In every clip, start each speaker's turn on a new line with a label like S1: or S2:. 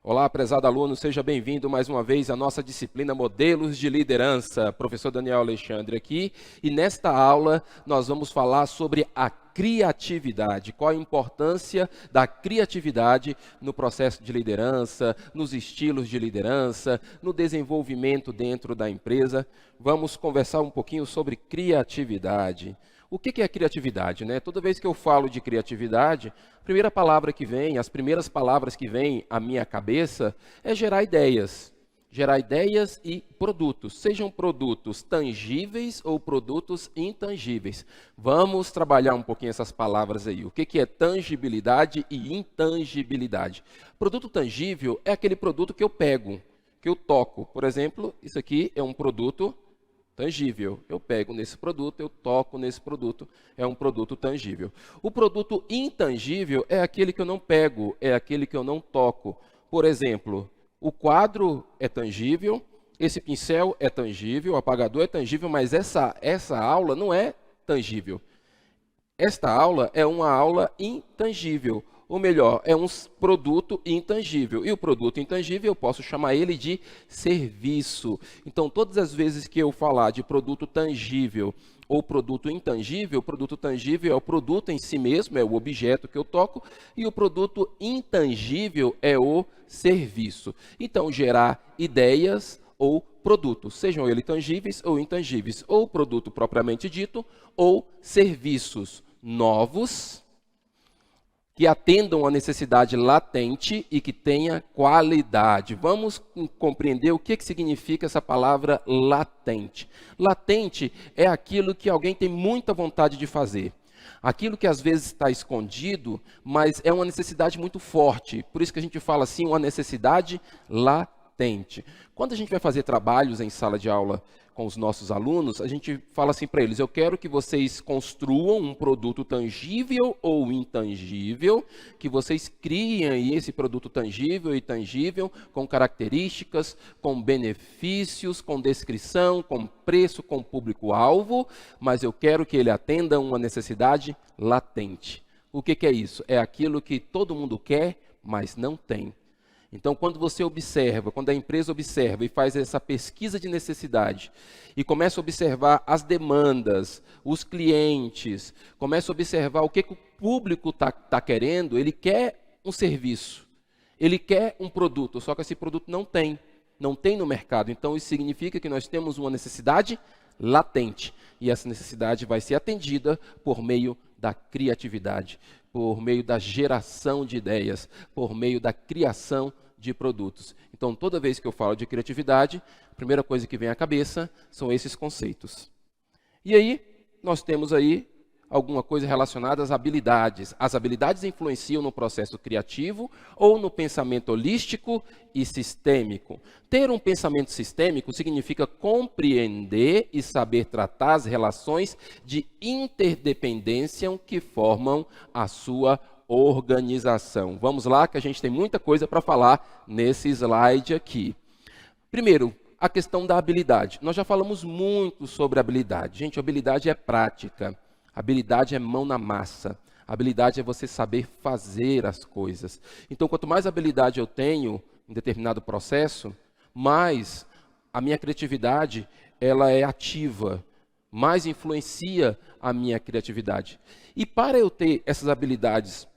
S1: Olá, prezado aluno, seja bem-vindo mais uma vez à nossa disciplina Modelos de Liderança. Professor Daniel Alexandre aqui, e nesta aula nós vamos falar sobre a criatividade. Qual a importância da criatividade no processo de liderança, nos estilos de liderança, no desenvolvimento dentro da empresa. Vamos conversar um pouquinho sobre criatividade. O que é criatividade, né? Toda vez que eu falo de criatividade, a primeira palavra que vem, as primeiras palavras que vêm à minha cabeça é gerar ideias. Gerar ideias e produtos, sejam produtos tangíveis ou produtos intangíveis. Vamos trabalhar um pouquinho essas palavras aí. O que é tangibilidade e intangibilidade? Produto tangível é aquele produto que eu pego, que eu toco. Por exemplo, isso aqui é um produto tangível. Eu pego nesse produto, eu toco nesse produto, é um produto tangível. O produto intangível é aquele que eu não pego, é aquele que eu não toco. Por exemplo, o quadro é tangível, esse pincel é tangível, o apagador é tangível, mas essa aula não é tangível. Esta aula é uma aula intangível. Ou melhor, é um produto intangível. E o produto intangível eu posso chamar ele de serviço. Então, todas as vezes que eu falar de produto tangível ou produto intangível, o produto tangível é o produto em si mesmo, é o objeto que eu toco, e o produto intangível é o serviço. Então, gerar ideias ou produtos, sejam eles tangíveis ou intangíveis, ou produto propriamente dito, ou serviços novos, que atendam a necessidade latente e que tenha qualidade. Vamos compreender o que significa essa palavra latente. Latente é aquilo que alguém tem muita vontade de fazer. Aquilo que às vezes está escondido, mas é uma necessidade muito forte. Por isso que a gente fala assim, uma necessidade latente. Quando a gente vai fazer trabalhos em sala de aula com os nossos alunos, a gente fala assim para eles: eu quero que vocês construam um produto tangível ou intangível, que vocês criem aí esse produto tangível e intangível com características, com benefícios, com descrição, com preço, com público-alvo, mas eu quero que ele atenda uma necessidade latente. O que é isso? É aquilo que todo mundo quer, mas não tem. Então, quando você observa, quando a empresa observa e faz essa pesquisa de necessidade e começa a observar as demandas, os clientes, começa a observar o que o público está querendo, ele quer um serviço, ele quer um produto, só que esse produto não tem no mercado. Então, isso significa que nós temos uma necessidade latente e essa necessidade vai ser atendida por meio da criatividade, por meio da geração de ideias, por meio da criação de produtos. Então, toda vez que eu falo de criatividade, a primeira coisa que vem à cabeça são esses conceitos. E aí, nós temos aí alguma coisa relacionada às habilidades. As habilidades influenciam no processo criativo ou no pensamento holístico e sistêmico. Ter um pensamento sistêmico significa compreender e saber tratar as relações de interdependência que formam a sua organização. Vamos lá, que a gente tem muita coisa para falar nesse slide aqui. Primeiro, a questão da habilidade. Nós já falamos muito sobre habilidade. Gente, habilidade é prática. Habilidade é mão na massa. Habilidade é você saber fazer as coisas. Então, quanto mais habilidade eu tenho em determinado processo, mais a minha criatividade ela é ativa, mais influencia a minha criatividade. E para eu ter essas habilidades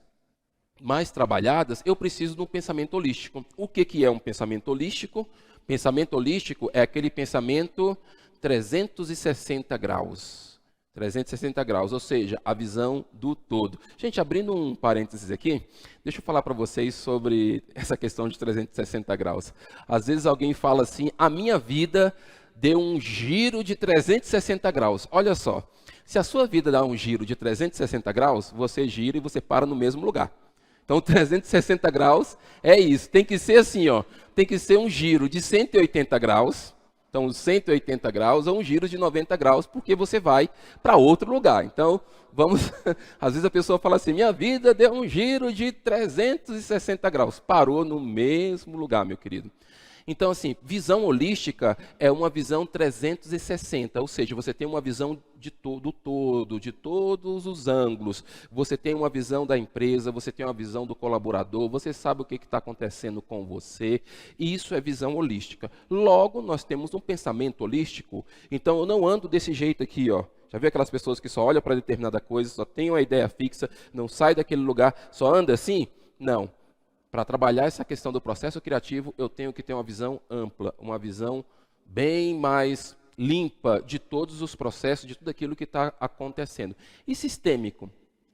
S1: mais trabalhadas, eu preciso de um pensamento holístico. O que é um pensamento holístico? Pensamento holístico é aquele pensamento 360 graus. 360 graus, ou seja, a visão do todo. Gente, abrindo um parênteses aqui, deixa eu falar para vocês sobre essa questão de 360 graus. Às vezes alguém fala assim: a minha vida deu um giro de 360 graus. Olha só, se a sua vida dá um giro de 360 graus, você gira e você para no mesmo lugar. Então, 360 graus é isso. Tem que ser assim, ó. Tem que ser um giro de 180 graus. Então, 180 graus é um giro de 90 graus, porque você vai para outro lugar. Então, vamos... Às vezes a pessoa fala assim: minha vida deu um giro de 360 graus. Parou no mesmo lugar, meu querido. Então, assim, visão holística é uma visão 360, ou seja, você tem uma visão do todo, de todos os ângulos. Você tem uma visão da empresa, você tem uma visão do colaborador, você sabe o que está acontecendo com você, e isso é visão holística. Logo, nós temos um pensamento holístico, então eu não ando desse jeito aqui, ó. Já viu aquelas pessoas que só olham para determinada coisa, só tem uma ideia fixa, não sai daquele lugar, só anda assim? Não. Para trabalhar essa questão do processo criativo, eu tenho que ter uma visão ampla, uma visão bem mais limpa de todos os processos, de tudo aquilo que está acontecendo. E sistêmico?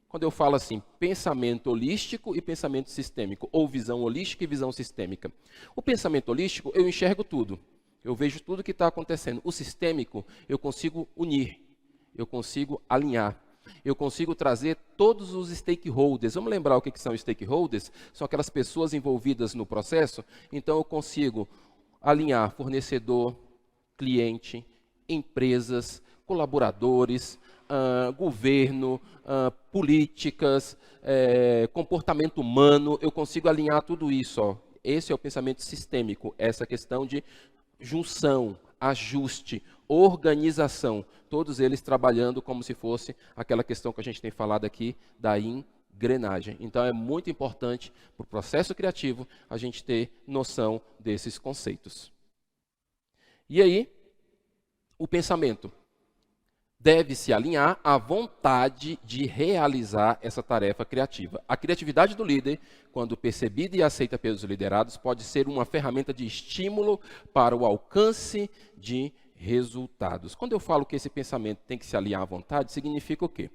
S1: Quando eu falo assim, pensamento holístico e pensamento sistêmico, ou visão holística e visão sistêmica. O pensamento holístico, eu enxergo tudo, eu vejo tudo que está acontecendo. O sistêmico, eu consigo unir, eu consigo alinhar. Eu consigo trazer todos os stakeholders. Vamos lembrar o que são stakeholders? São aquelas pessoas envolvidas no processo. Então, eu consigo alinhar fornecedor, cliente, empresas, colaboradores, governo, políticas, comportamento humano. Eu consigo alinhar tudo isso. Ó. Esse é o pensamento sistêmico, essa questão de junção, ajuste, organização, todos eles trabalhando como se fosse aquela questão que a gente tem falado aqui da engrenagem. Então é muito importante para o processo criativo a gente ter noção desses conceitos. E aí, o pensamento deve se alinhar à vontade de realizar essa tarefa criativa. A criatividade do líder, quando percebida e aceita pelos liderados, pode ser uma ferramenta de estímulo para o alcance de resultados. Quando eu falo que esse pensamento tem que se alinhar à vontade, significa o quê?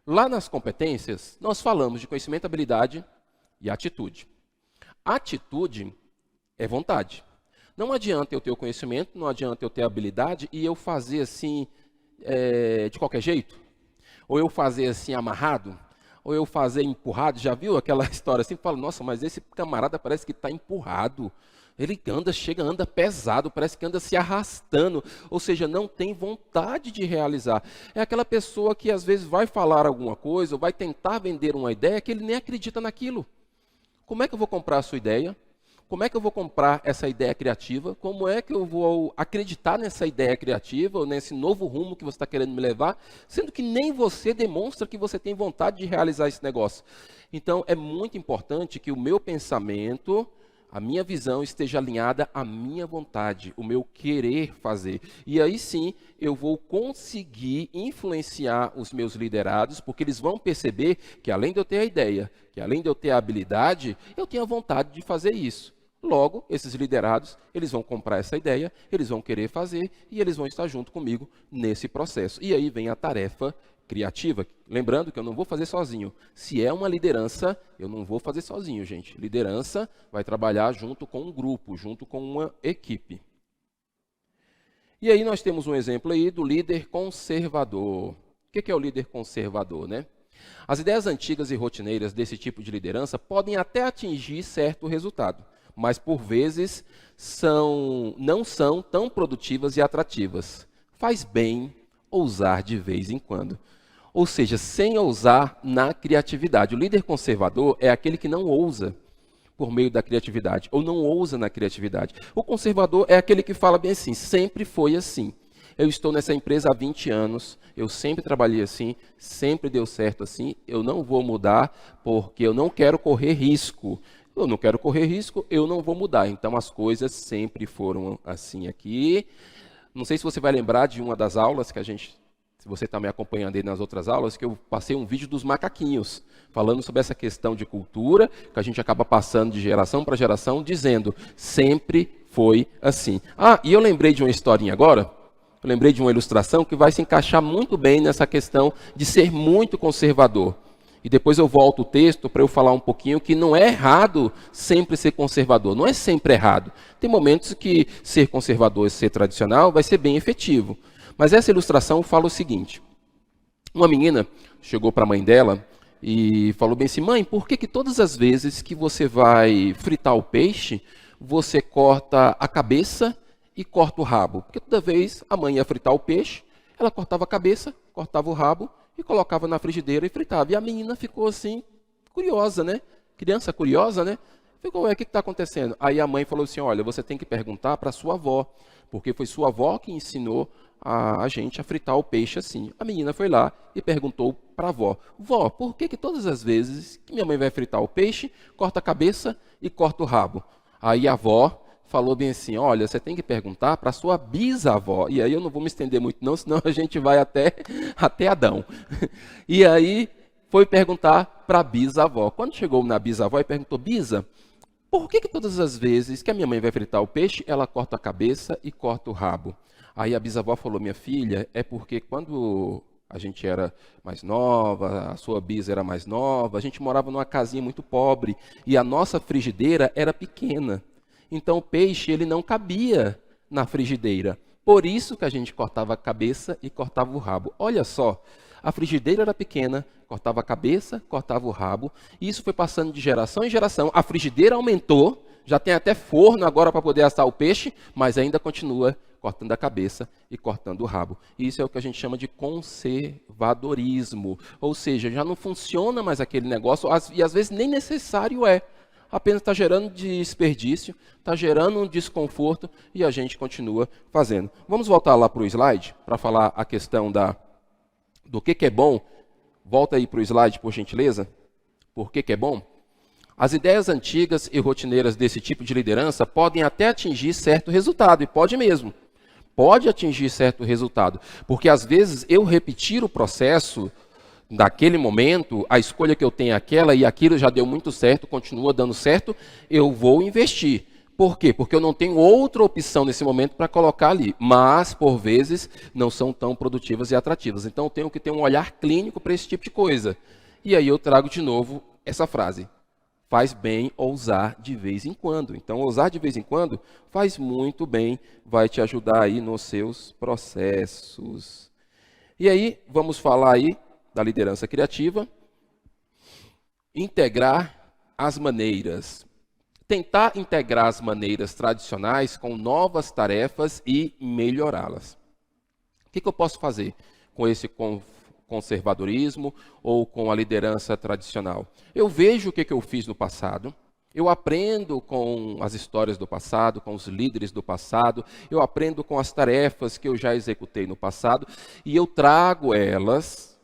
S1: Lá nas competências, nós falamos de conhecimento, habilidade e atitude. Atitude é vontade. Não adianta eu ter o conhecimento, não adianta eu ter a habilidade e eu fazer assim, de qualquer jeito, ou eu fazer assim amarrado, ou eu fazer empurrado. Já viu aquela história assim? Fala, nossa, mas esse camarada parece que está empurrado. Ele anda pesado, parece que anda se arrastando, ou seja, não tem vontade de realizar. É aquela pessoa que às vezes vai falar alguma coisa, ou vai tentar vender uma ideia que ele nem acredita naquilo. Como é que eu vou comprar a sua ideia? Como é que eu vou comprar essa ideia criativa? Como é que eu vou acreditar nessa ideia criativa, ou nesse novo rumo que você está querendo me levar, sendo que nem você demonstra que você tem vontade de realizar esse negócio? Então, é muito importante que o meu pensamento, a minha visão esteja alinhada à minha vontade, o meu querer fazer. E aí sim, eu vou conseguir influenciar os meus liderados, porque eles vão perceber que além de eu ter a ideia, que além de eu ter a habilidade, eu tenho a vontade de fazer isso. Logo, esses liderados, eles vão comprar essa ideia, eles vão querer fazer e eles vão estar junto comigo nesse processo. E aí vem a tarefa criativa. Lembrando que eu não vou fazer sozinho. Se é uma liderança, eu não vou fazer sozinho, gente. Liderança vai trabalhar junto com um grupo, junto com uma equipe. E aí nós temos um exemplo aí do líder conservador. O que é o líder conservador, né? As ideias antigas e rotineiras desse tipo de liderança podem até atingir certo resultado, mas por vezes não são tão produtivas e atrativas. Faz bem ousar de vez em quando. Ou seja, sem ousar na criatividade. O líder conservador é aquele que não ousa por meio da criatividade, ou não ousa na criatividade. O conservador é aquele que fala bem assim, sempre foi assim. Eu estou nessa empresa há 20 anos, eu sempre trabalhei assim, sempre deu certo assim, eu não vou mudar porque eu não quero correr risco. Eu não quero correr risco, eu não vou mudar. Então, as coisas sempre foram assim aqui. Não sei se você vai lembrar de uma das aulas que a gente, se você está me acompanhando aí nas outras aulas, que eu passei um vídeo dos macaquinhos, falando sobre essa questão de cultura, que a gente acaba passando de geração para geração, dizendo, sempre foi assim. Ah, e eu lembrei de uma historinha agora, eu lembrei de uma ilustração que vai se encaixar muito bem nessa questão de ser muito conservador. E depois eu volto o texto para eu falar um pouquinho que não é errado sempre ser conservador. Não é sempre errado. Tem momentos que ser conservador e ser tradicional vai ser bem efetivo. Mas essa ilustração fala o seguinte. Uma menina chegou para a mãe dela e falou bem assim, mãe, por que todas as vezes que você vai fritar o peixe, você corta a cabeça e corta o rabo? Porque toda vez a mãe ia fritar o peixe, ela cortava a cabeça, cortava o rabo, e colocava na frigideira e fritava. E a menina ficou assim, curiosa, né? Criança curiosa, né? Eu falei, ué, o que está acontecendo? Aí a mãe falou assim, olha, você tem que perguntar para sua avó, porque foi sua avó que ensinou a gente a fritar o peixe assim. A menina foi lá e perguntou para a avó, vó, por que todas as vezes que minha mãe vai fritar o peixe, corta a cabeça e corta o rabo? Aí a avó falou bem assim, olha, você tem que perguntar para sua bisavó. E aí eu não vou me estender muito não, senão a gente vai até Adão. E aí foi perguntar para a bisavó. Quando chegou na bisavó e perguntou, Bisa, por que todas as vezes que a minha mãe vai fritar o peixe, ela corta a cabeça e corta o rabo? Aí a bisavó falou, minha filha, é porque quando a gente era mais nova, a sua bisa era mais nova, a gente morava numa casinha muito pobre e a nossa frigideira era pequena. Então o peixe ele não cabia na frigideira. Por isso que a gente cortava a cabeça e cortava o rabo. Olha só, a frigideira era pequena, cortava a cabeça, cortava o rabo. E isso foi passando de geração em geração. A frigideira aumentou, já tem até forno agora para poder assar o peixe, mas ainda continua cortando a cabeça e cortando o rabo. Isso é o que a gente chama de conservadorismo. Ou seja, já não funciona mais aquele negócio e às vezes nem necessário é. Apenas está gerando desperdício, está gerando um desconforto e a gente continua fazendo. Vamos voltar lá para o slide para falar a questão do que é bom. Volta aí para o slide, por gentileza. Por que é bom? As ideias antigas e rotineiras desse tipo de liderança podem até atingir certo resultado, e pode mesmo. Pode atingir certo resultado, porque às vezes eu repetir o processo naquele momento, a escolha que eu tenho é aquela e aquilo já deu muito certo, continua dando certo, eu vou investir. Por quê? Porque eu não tenho outra opção nesse momento para colocar ali, mas, por vezes, não são tão produtivas e atrativas. Então, eu tenho que ter um olhar clínico para esse tipo de coisa. E aí eu trago de novo essa frase. Faz bem ousar de vez em quando. Então, ousar de vez em quando faz muito bem, vai te ajudar aí nos seus processos. E aí, vamos falar aí da liderança criativa. Integrar as maneiras. Tentar integrar as maneiras tradicionais com novas tarefas e melhorá-las. O que eu posso fazer com esse conservadorismo ou com a liderança tradicional? Eu vejo o que eu fiz no passado, eu aprendo com as histórias do passado, com os líderes do passado, eu aprendo com as tarefas que eu já executei no passado e eu trago elas,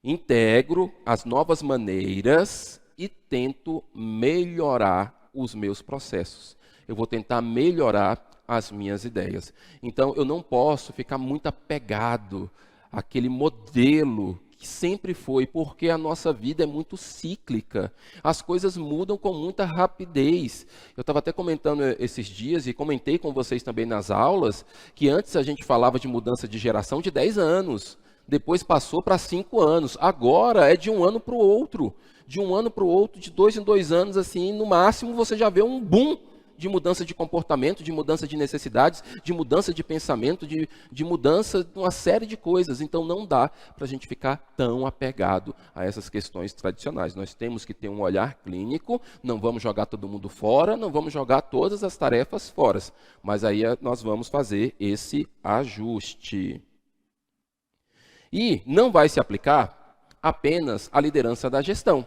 S1: integro as novas maneiras e tento melhorar os meus processos. Eu vou tentar melhorar as minhas ideias. Então, eu não posso ficar muito apegado àquele modelo que sempre foi, porque a nossa vida é muito cíclica. As coisas mudam com muita rapidez. Eu estava até comentando esses dias, e comentei com vocês também nas aulas, que antes a gente falava de mudança de geração de 10 anos. Depois passou para 5 anos. Agora é de um ano para o outro. De um ano para o outro, de 2 em 2 anos, assim, no máximo você já vê um boom de mudança de comportamento, de mudança de necessidades, de mudança de pensamento, de mudança de uma série de coisas. Então não dá para a gente ficar tão apegado a essas questões tradicionais. Nós temos que ter um olhar clínico, não vamos jogar todo mundo fora, não vamos jogar todas as tarefas fora. Mas aí nós vamos fazer esse ajuste. E não vai se aplicar apenas à liderança da gestão.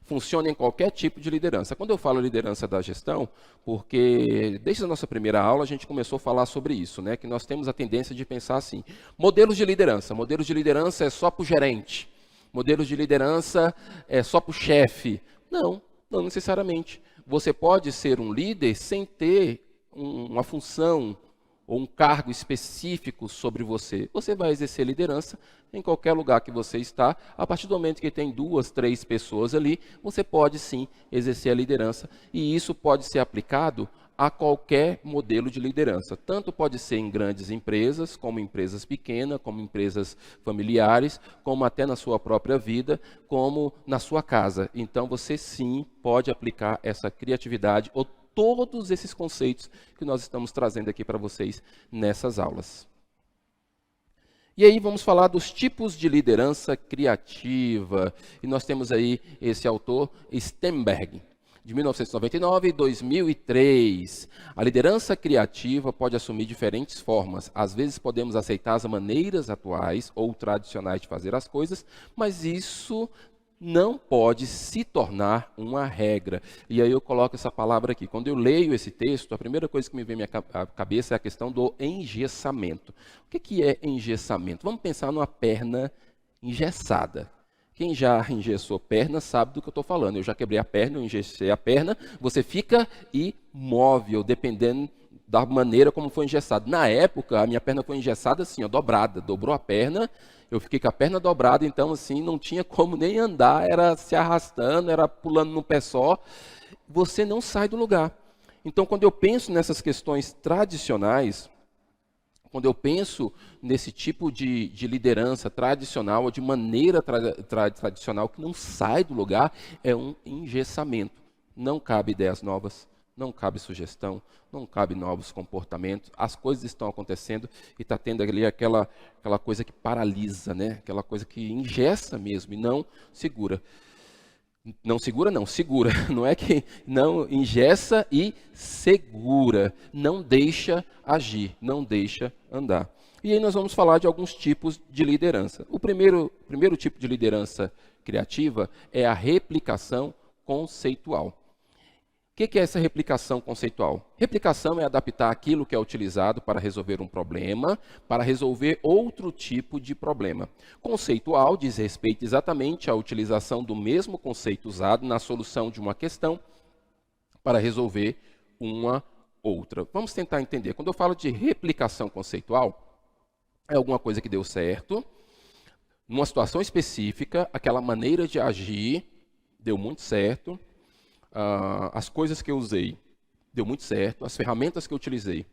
S1: Funciona em qualquer tipo de liderança. Quando eu falo liderança da gestão, porque desde a nossa primeira aula a gente começou a falar sobre isso, né? Que nós temos a tendência de pensar assim, modelos de liderança é só para o gerente, modelos de liderança é só para o chefe. Não, não necessariamente. Você pode ser um líder sem ter uma função ou um cargo específico sobre você. Você vai exercer liderança em qualquer lugar que você está. A partir do momento que tem 2, 3 pessoas ali, você pode sim exercer a liderança. E isso pode ser aplicado a qualquer modelo de liderança. Tanto pode ser em grandes empresas, como empresas pequenas, como empresas familiares, como até na sua própria vida, como na sua casa. Então você sim pode aplicar essa criatividade ou todos esses conceitos que nós estamos trazendo aqui para vocês nessas aulas. E aí vamos falar dos tipos de liderança criativa. E nós temos aí esse autor, Stenberg, de 1999 e 2003. A liderança criativa pode assumir diferentes formas. Às vezes podemos aceitar as maneiras atuais ou tradicionais de fazer as coisas, mas isso não pode se tornar uma regra. E aí eu coloco essa palavra aqui. Quando eu leio esse texto, a primeira coisa que me vem à minha cabeça é a questão do engessamento. O que é engessamento? Vamos pensar numa perna engessada. Quem já engessou perna sabe do que eu estou falando. Eu já quebrei a perna, eu engessei a perna, você fica imóvel, dependendo da maneira como foi engessado. Na época, a minha perna foi engessada assim, ó, dobrada, dobrou a perna, eu fiquei com a perna dobrada, então assim, não tinha como nem andar, era se arrastando, era pulando no pé só. Você não sai do lugar. Então, quando eu penso nessas questões tradicionais, quando eu penso nesse tipo de liderança tradicional, ou de maneira tradicional que não sai do lugar, é um engessamento. Não cabe ideias novas, não cabe sugestão, não cabe novos comportamentos. As coisas estão acontecendo e está tendo ali aquela coisa que paralisa, né? Aquela coisa que engessa mesmo e não segura. Não segura, não, segura. Não é que não engessa e segura. Não deixa agir, não deixa andar. E aí nós vamos falar de alguns tipos de liderança. O primeiro tipo de liderança criativa é a replicação conceitual. O que é essa replicação conceitual? Replicação é adaptar aquilo que é utilizado para resolver um problema, para resolver outro tipo de problema. Conceitual diz respeito exatamente à utilização do mesmo conceito usado na solução de uma questão para resolver uma outra. Vamos tentar entender. Quando eu falo de replicação conceitual, é alguma coisa que deu certo, numa situação específica, aquela maneira de agir deu muito certo, as coisas que eu usei deu muito certo, as ferramentas que eu utilizei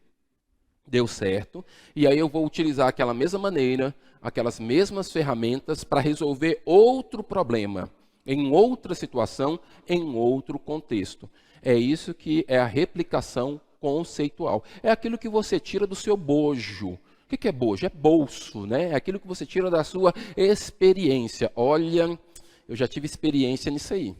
S1: deu certo, e aí eu vou utilizar aquela mesma maneira, aquelas mesmas ferramentas para resolver outro problema, em outra situação, em outro contexto. É isso que é a replicação conceitual. É aquilo que você tira do seu bojo. O que é bojo? É bolso, né? É aquilo que você tira da sua experiência. Olha, eu já tive experiência nisso aí.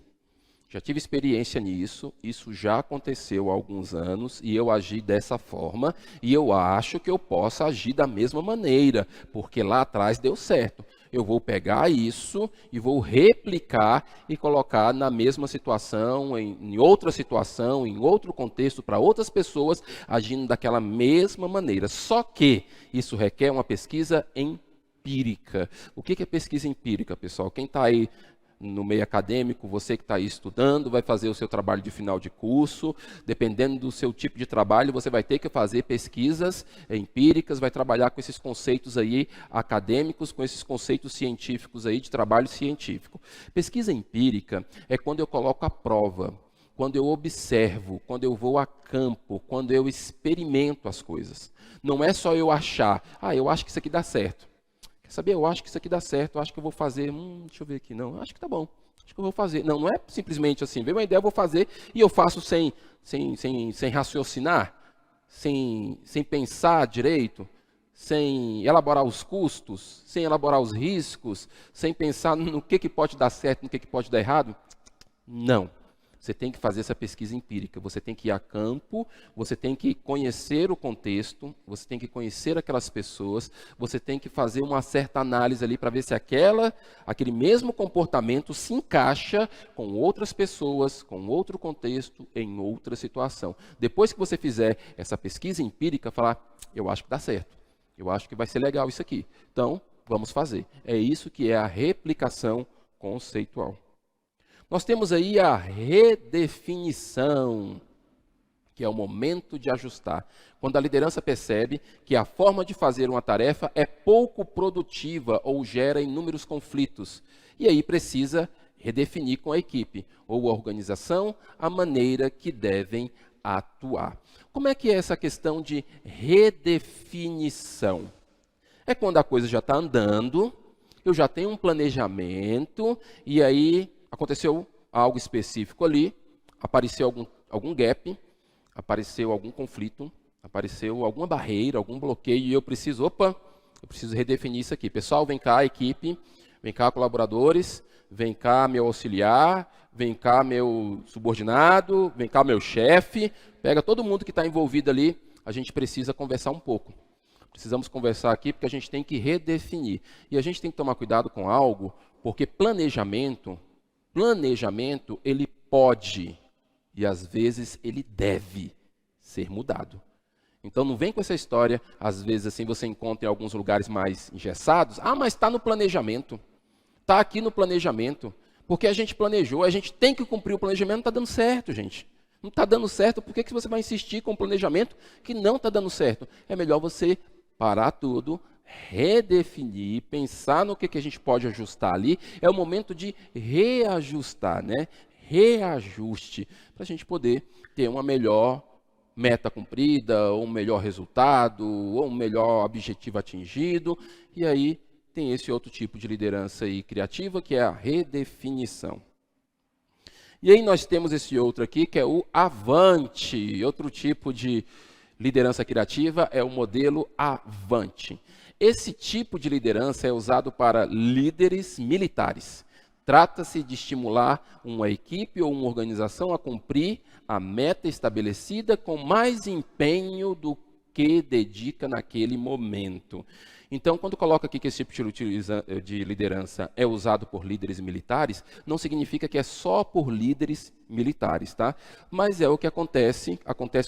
S1: Já tive experiência nisso, isso já aconteceu há alguns anos e eu agi dessa forma e eu acho que eu posso agir da mesma maneira, porque lá atrás deu certo. Eu vou pegar isso e vou replicar e colocar na mesma situação, em outra situação, em outro contexto, para outras pessoas, agindo daquela mesma maneira. Só que isso requer uma pesquisa empírica. O que é pesquisa empírica, pessoal? Quem está aí no meio acadêmico, você que está aí estudando, vai fazer o seu trabalho de final de curso, dependendo do seu tipo de trabalho, você vai ter que fazer pesquisas empíricas, vai trabalhar com esses conceitos aí acadêmicos, com esses conceitos científicos aí de trabalho científico. Pesquisa empírica é quando eu coloco à prova, quando eu observo, quando eu vou a campo, quando eu experimento as coisas. Não é só eu achar, eu acho que isso aqui dá certo. Quer saber? Eu acho que isso aqui dá certo, eu acho que eu vou fazer, deixa eu ver aqui, não, acho que tá bom, acho que eu vou fazer. Não, não é simplesmente assim, veio uma ideia, eu vou fazer e eu faço sem raciocinar, sem pensar direito, sem elaborar os custos, sem elaborar os riscos, sem pensar no que pode dar certo, no que pode dar errado. Não. Você tem que fazer essa pesquisa empírica, você tem que ir a campo, você tem que conhecer o contexto, você tem que conhecer aquelas pessoas, você tem que fazer uma certa análise ali para ver se aquele mesmo comportamento se encaixa com outras pessoas, com outro contexto, em outra situação. Depois que você fizer essa pesquisa empírica, falar, eu acho que dá certo, eu acho que vai ser legal isso aqui. Então, vamos fazer. É isso que é a replicação conceitual. Nós temos aí a redefinição, que é o momento de ajustar. Quando a liderança percebe que a forma de fazer uma tarefa é pouco produtiva ou gera inúmeros conflitos. E aí precisa redefinir com a equipe ou a organização a maneira que devem atuar. Como é que é essa questão de redefinição? É quando a coisa já está andando, eu já tenho um planejamento e aí aconteceu algo específico ali, apareceu algum gap, apareceu algum conflito, apareceu alguma barreira, algum bloqueio, e eu preciso redefinir isso aqui. Pessoal, vem cá, equipe, vem cá, colaboradores, vem cá, meu auxiliar, vem cá, meu subordinado, vem cá, meu chefe, pega todo mundo que está envolvido ali, a gente precisa conversar um pouco. Precisamos conversar aqui porque a gente tem que redefinir. E a gente tem que tomar cuidado com algo, porque planejamento planejamento, ele pode e às vezes ele deve ser mudado. Então não vem com essa história, às vezes assim você encontra em alguns lugares mais engessados, mas está no planejamento, está aqui no planejamento, porque a gente planejou, a gente tem que cumprir o planejamento, não está dando certo, gente. Não está dando certo, por que você vai insistir com um planejamento que não está dando certo? É melhor você parar tudo, redefinir, pensar no que a gente pode ajustar ali. É o momento de reajustar, né? Reajuste, para a gente poder ter uma melhor meta cumprida, ou um melhor resultado, ou um melhor objetivo atingido. E aí tem esse outro tipo de liderança aí criativa, que é a redefinição. E aí nós temos esse outro aqui, que é o Avante. Outro tipo de liderança criativa é o modelo Avante. Esse tipo de liderança é usado para líderes militares. Trata-se de estimular uma equipe ou uma organização a cumprir a meta estabelecida com mais empenho do que dedica naquele momento. Então, quando coloca aqui que esse tipo de liderança é usado por líderes militares, não significa que é só por líderes militares, tá? Mas é o que acontece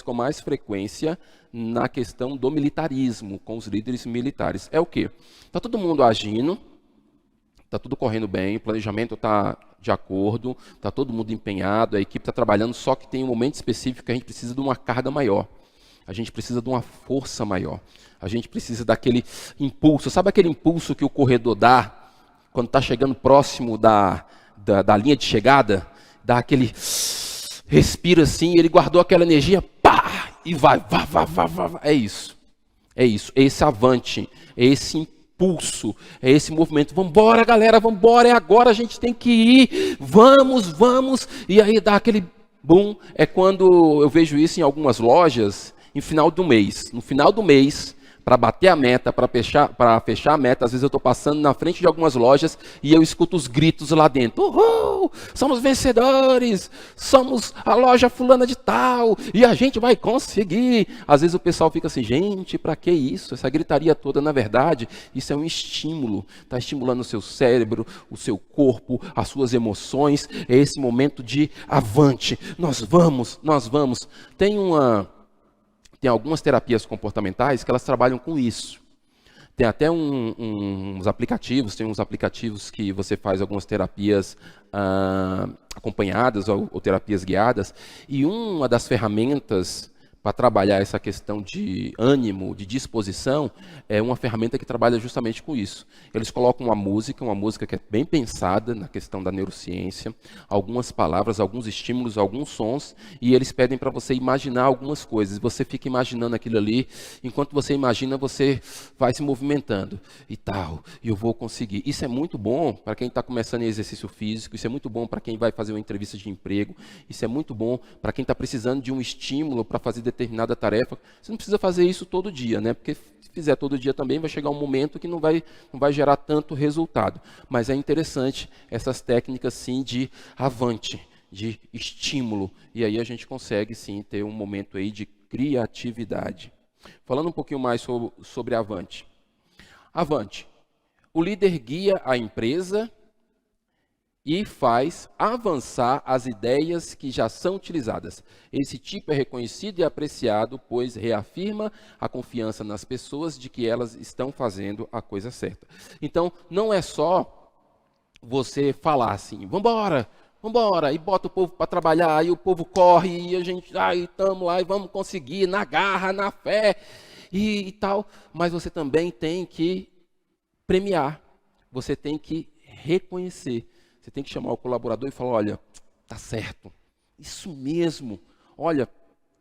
S1: com mais frequência na questão do militarismo, com os líderes militares. É o quê? Está todo mundo agindo, está tudo correndo bem, o planejamento está de acordo, está todo mundo empenhado, a equipe está trabalhando, só que tem um momento específico que a gente precisa de uma carga maior. A gente precisa de uma força maior. A gente precisa daquele impulso. Sabe aquele impulso que o corredor dá quando está chegando próximo da linha de chegada? Dá aquele respira assim, ele guardou aquela energia, pá, e vai. É isso. É isso. É esse avante, é esse impulso, é esse movimento. Vambora, galera, vambora, é agora, a gente tem que ir. Vamos. E aí dá aquele boom. É quando eu vejo isso em algumas lojas. No final do mês, para bater a meta, para fechar a meta, às vezes eu estou passando na frente de algumas lojas e eu escuto os gritos lá dentro. Uhul! Somos vencedores! Somos a loja fulana de tal! E a gente vai conseguir! Às vezes o pessoal fica assim, gente, para que isso? Essa gritaria toda, na verdade, isso é um estímulo. Está estimulando o seu cérebro, o seu corpo, as suas emoções. É esse momento de avante. Nós vamos. Tem algumas terapias comportamentais que elas trabalham com isso. Tem até uns aplicativos que você faz algumas terapias acompanhadas ou terapias guiadas. E uma das ferramentas para trabalhar essa questão de ânimo, de disposição, é uma ferramenta que trabalha justamente com isso. Eles colocam uma música que é bem pensada na questão da neurociência, algumas palavras, alguns estímulos, alguns sons, e eles pedem para você imaginar algumas coisas. Você fica imaginando aquilo ali, enquanto você imagina, você vai se movimentando e tal, e eu vou conseguir. Isso é muito bom para quem está começando em exercício físico, isso é muito bom para quem vai fazer uma entrevista de emprego, isso é muito bom para quem está precisando de um estímulo para fazer determinada tarefa. Você não precisa fazer isso todo dia, né? Porque se fizer todo dia também vai chegar um momento que não vai gerar tanto resultado. Mas é interessante essas técnicas sim de avante, de estímulo. E aí a gente consegue sim ter um momento aí de criatividade. Falando um pouquinho mais sobre avante. Avante. O líder guia a empresa e faz avançar as ideias que já são utilizadas. Esse tipo é reconhecido e apreciado, pois reafirma a confiança nas pessoas de que elas estão fazendo a coisa certa. Então, não é só você falar assim, vambora, e bota o povo para trabalhar, e o povo corre, e a gente, estamos lá, e vamos conseguir, na garra, na fé, e tal. Mas você também tem que premiar, você tem que reconhecer. Você tem que chamar o colaborador e falar, olha, tá certo, isso mesmo, olha,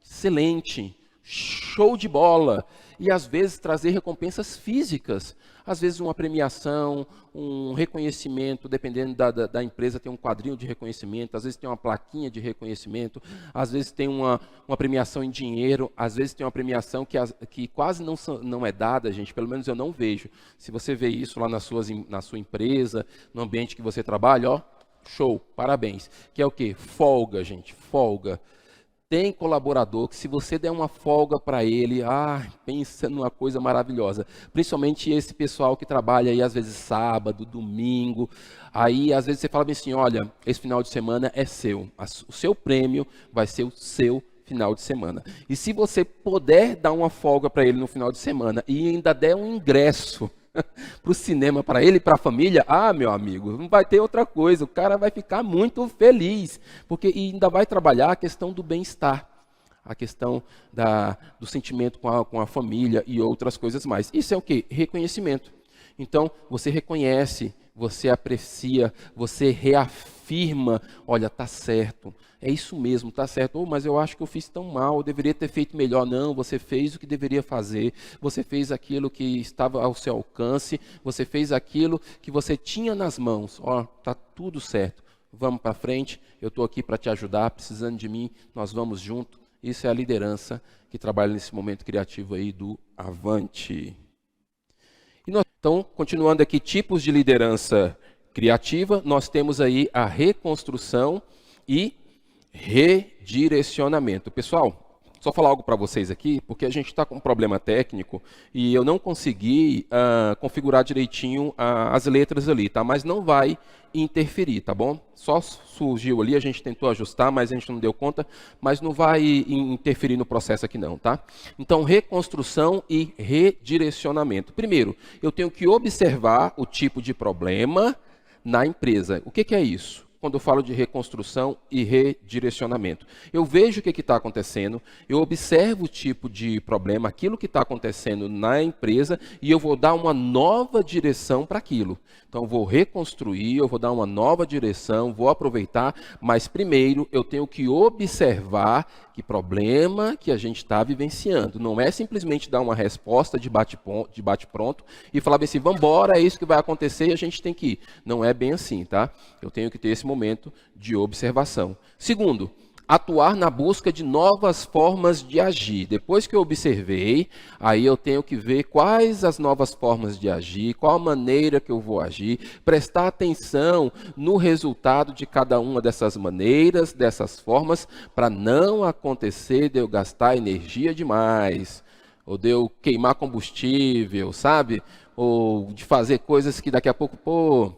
S1: excelente, show de bola. E às vezes trazer recompensas físicas, às vezes uma premiação, um reconhecimento, dependendo da empresa, tem um quadrinho de reconhecimento, às vezes tem uma plaquinha de reconhecimento, às vezes tem uma premiação em dinheiro, às vezes tem uma premiação que quase não é dada, gente, pelo menos eu não vejo. Se você vê isso lá na sua empresa, no ambiente que você trabalha, ó, show, parabéns. Que é o quê? Folga, gente, folga. Tem colaborador que se você der uma folga para ele, pensa numa coisa maravilhosa. Principalmente esse pessoal que trabalha aí às vezes sábado, domingo. Aí às vezes você fala bem assim, olha, esse final de semana é seu. O seu prêmio vai ser o seu final de semana. E se você puder dar uma folga para ele no final de semana e ainda der um ingresso para o cinema, para ele e para a família, meu amigo, não vai ter outra coisa, o cara vai ficar muito feliz, porque ainda vai trabalhar a questão do bem-estar, a questão do sentimento com a família e outras coisas mais. Isso é o quê? Reconhecimento. Então, você reconhece, você aprecia, você reafirma, olha, tá certo, é isso mesmo, tá certo, mas eu acho que eu fiz tão mal, eu deveria ter feito melhor. Não, você fez o que deveria fazer, você fez aquilo que estava ao seu alcance, você fez aquilo que você tinha nas mãos, tá tudo certo, vamos para frente, eu estou aqui para te ajudar, precisando de mim, nós vamos junto. Isso é a liderança que trabalha nesse momento criativo aí do Avante. Então, continuando aqui, tipos de liderança criativa, nós temos aí a reconstrução e redirecionamento. Pessoal, só falar algo para vocês aqui, porque a gente está com um problema técnico e eu não consegui configurar direitinho as letras ali, tá? Mas não vai interferir, tá bom? Só surgiu ali, a gente tentou ajustar, mas a gente não deu conta, mas não vai interferir no processo aqui não, tá? Então, reconstrução e redirecionamento. Primeiro, eu tenho que observar o tipo de problema na empresa. O que é isso? Quando eu falo de reconstrução e redirecionamento. Eu vejo o que está acontecendo, eu observo o tipo de problema, aquilo que está acontecendo na empresa, e eu vou dar uma nova direção para aquilo. Então, eu vou reconstruir, eu vou dar uma nova direção, vou aproveitar, mas primeiro eu tenho que observar que problema que a gente está vivenciando. Não é simplesmente dar uma resposta de bate-pronto e falar assim, vamos embora, é isso que vai acontecer e a gente tem que ir. Não é bem assim, tá? Eu tenho que ter esse momento de observação. Segundo, atuar na busca de novas formas de agir. Depois que eu observei, aí eu tenho que ver quais as novas formas de agir, qual a maneira que eu vou agir, prestar atenção no resultado de cada uma dessas maneiras, dessas formas, para não acontecer de eu gastar energia demais, ou de eu queimar combustível, sabe? Ou de fazer coisas que daqui a pouco,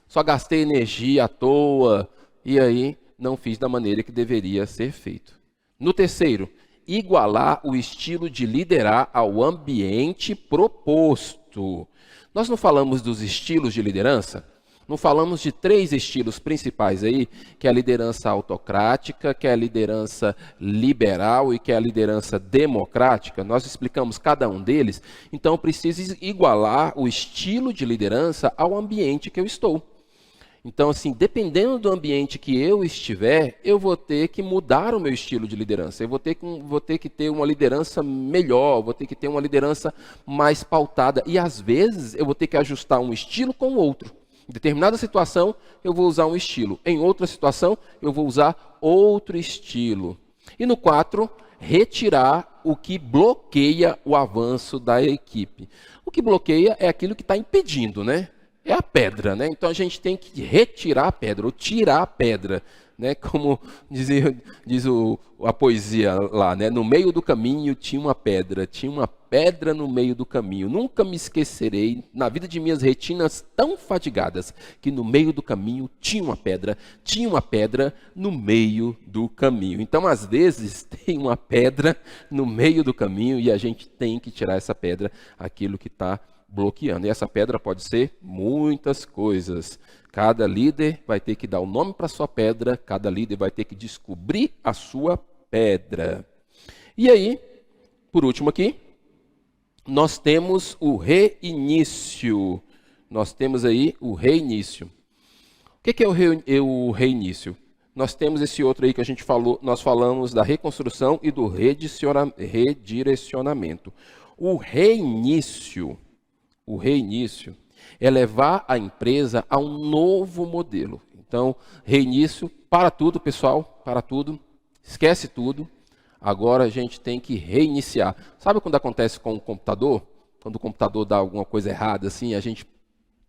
S1: só gastei energia à toa, e aí não fiz da maneira que deveria ser feito. No terceiro, igualar o estilo de liderar ao ambiente proposto. Nós não falamos dos estilos de liderança? Não falamos de 3 estilos principais aí, que é a liderança autocrática, que é a liderança liberal e que é a liderança democrática? Nós explicamos cada um deles, então eu preciso igualar o estilo de liderança ao ambiente que eu estou. Então, assim, dependendo do ambiente que eu estiver, eu vou ter que mudar o meu estilo de liderança. Eu vou ter que ter uma liderança melhor, vou ter que ter uma liderança mais pautada. E, às vezes, eu vou ter que ajustar um estilo com o outro. Em determinada situação, eu vou usar um estilo. Em outra situação, eu vou usar outro estilo. E no 4, retirar o que bloqueia o avanço da equipe. O que bloqueia é aquilo que está impedindo, né? É a pedra, né? Então a gente tem que retirar a pedra, ou tirar a pedra, né? Como diz a poesia lá, né? No meio do caminho tinha uma pedra no meio do caminho. Nunca me esquecerei, na vida de minhas retinas tão fatigadas, que no meio do caminho tinha uma pedra no meio do caminho. Então, às vezes, tem uma pedra no meio do caminho e a gente tem que tirar essa pedra, aquilo que está bloqueando. E essa pedra pode ser muitas coisas. Cada líder vai ter que dar o nome para a sua pedra, cada líder vai ter que descobrir a sua pedra. E aí, por último aqui, nós temos o reinício. Nós temos aí o reinício. O que é o reinício? Nós temos esse outro aí que a gente falou, nós falamos da reconstrução e do redirecionamento. O reinício é levar a empresa a um novo modelo. Então, reinício, para tudo, pessoal, para tudo, esquece tudo. Agora a gente tem que reiniciar. Sabe quando acontece com o computador? Quando o computador dá alguma coisa errada, assim, a gente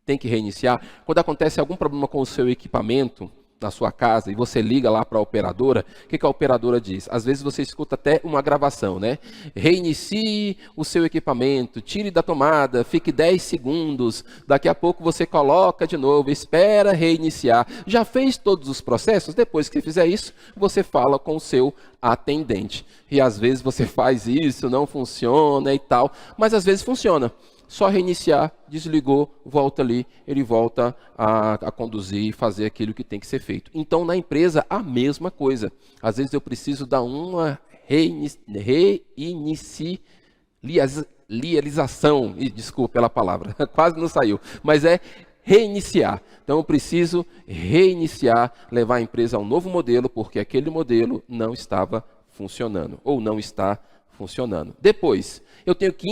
S1: tem que reiniciar. Quando acontece algum problema com o seu equipamento, na sua casa e você liga lá para a operadora, o que a operadora diz? Às vezes você escuta até uma gravação, né? Reinicie o seu equipamento, tire da tomada, fique 10 segundos, daqui a pouco você coloca de novo, espera reiniciar. Já fez todos os processos? Depois que você fizer isso, você fala com o seu atendente. E às vezes você faz isso, não funciona e tal, mas às vezes funciona. Só reiniciar, desligou, volta ali, ele volta a conduzir e fazer aquilo que tem que ser feito. Então, na empresa, a mesma coisa. Às vezes eu preciso dar uma reinicialização, desculpa pela palavra, quase não saiu, mas é reiniciar. Então, eu preciso reiniciar, levar a empresa a um novo modelo, porque aquele modelo não estava funcionando, ou não está funcionando. Depois, eu tenho que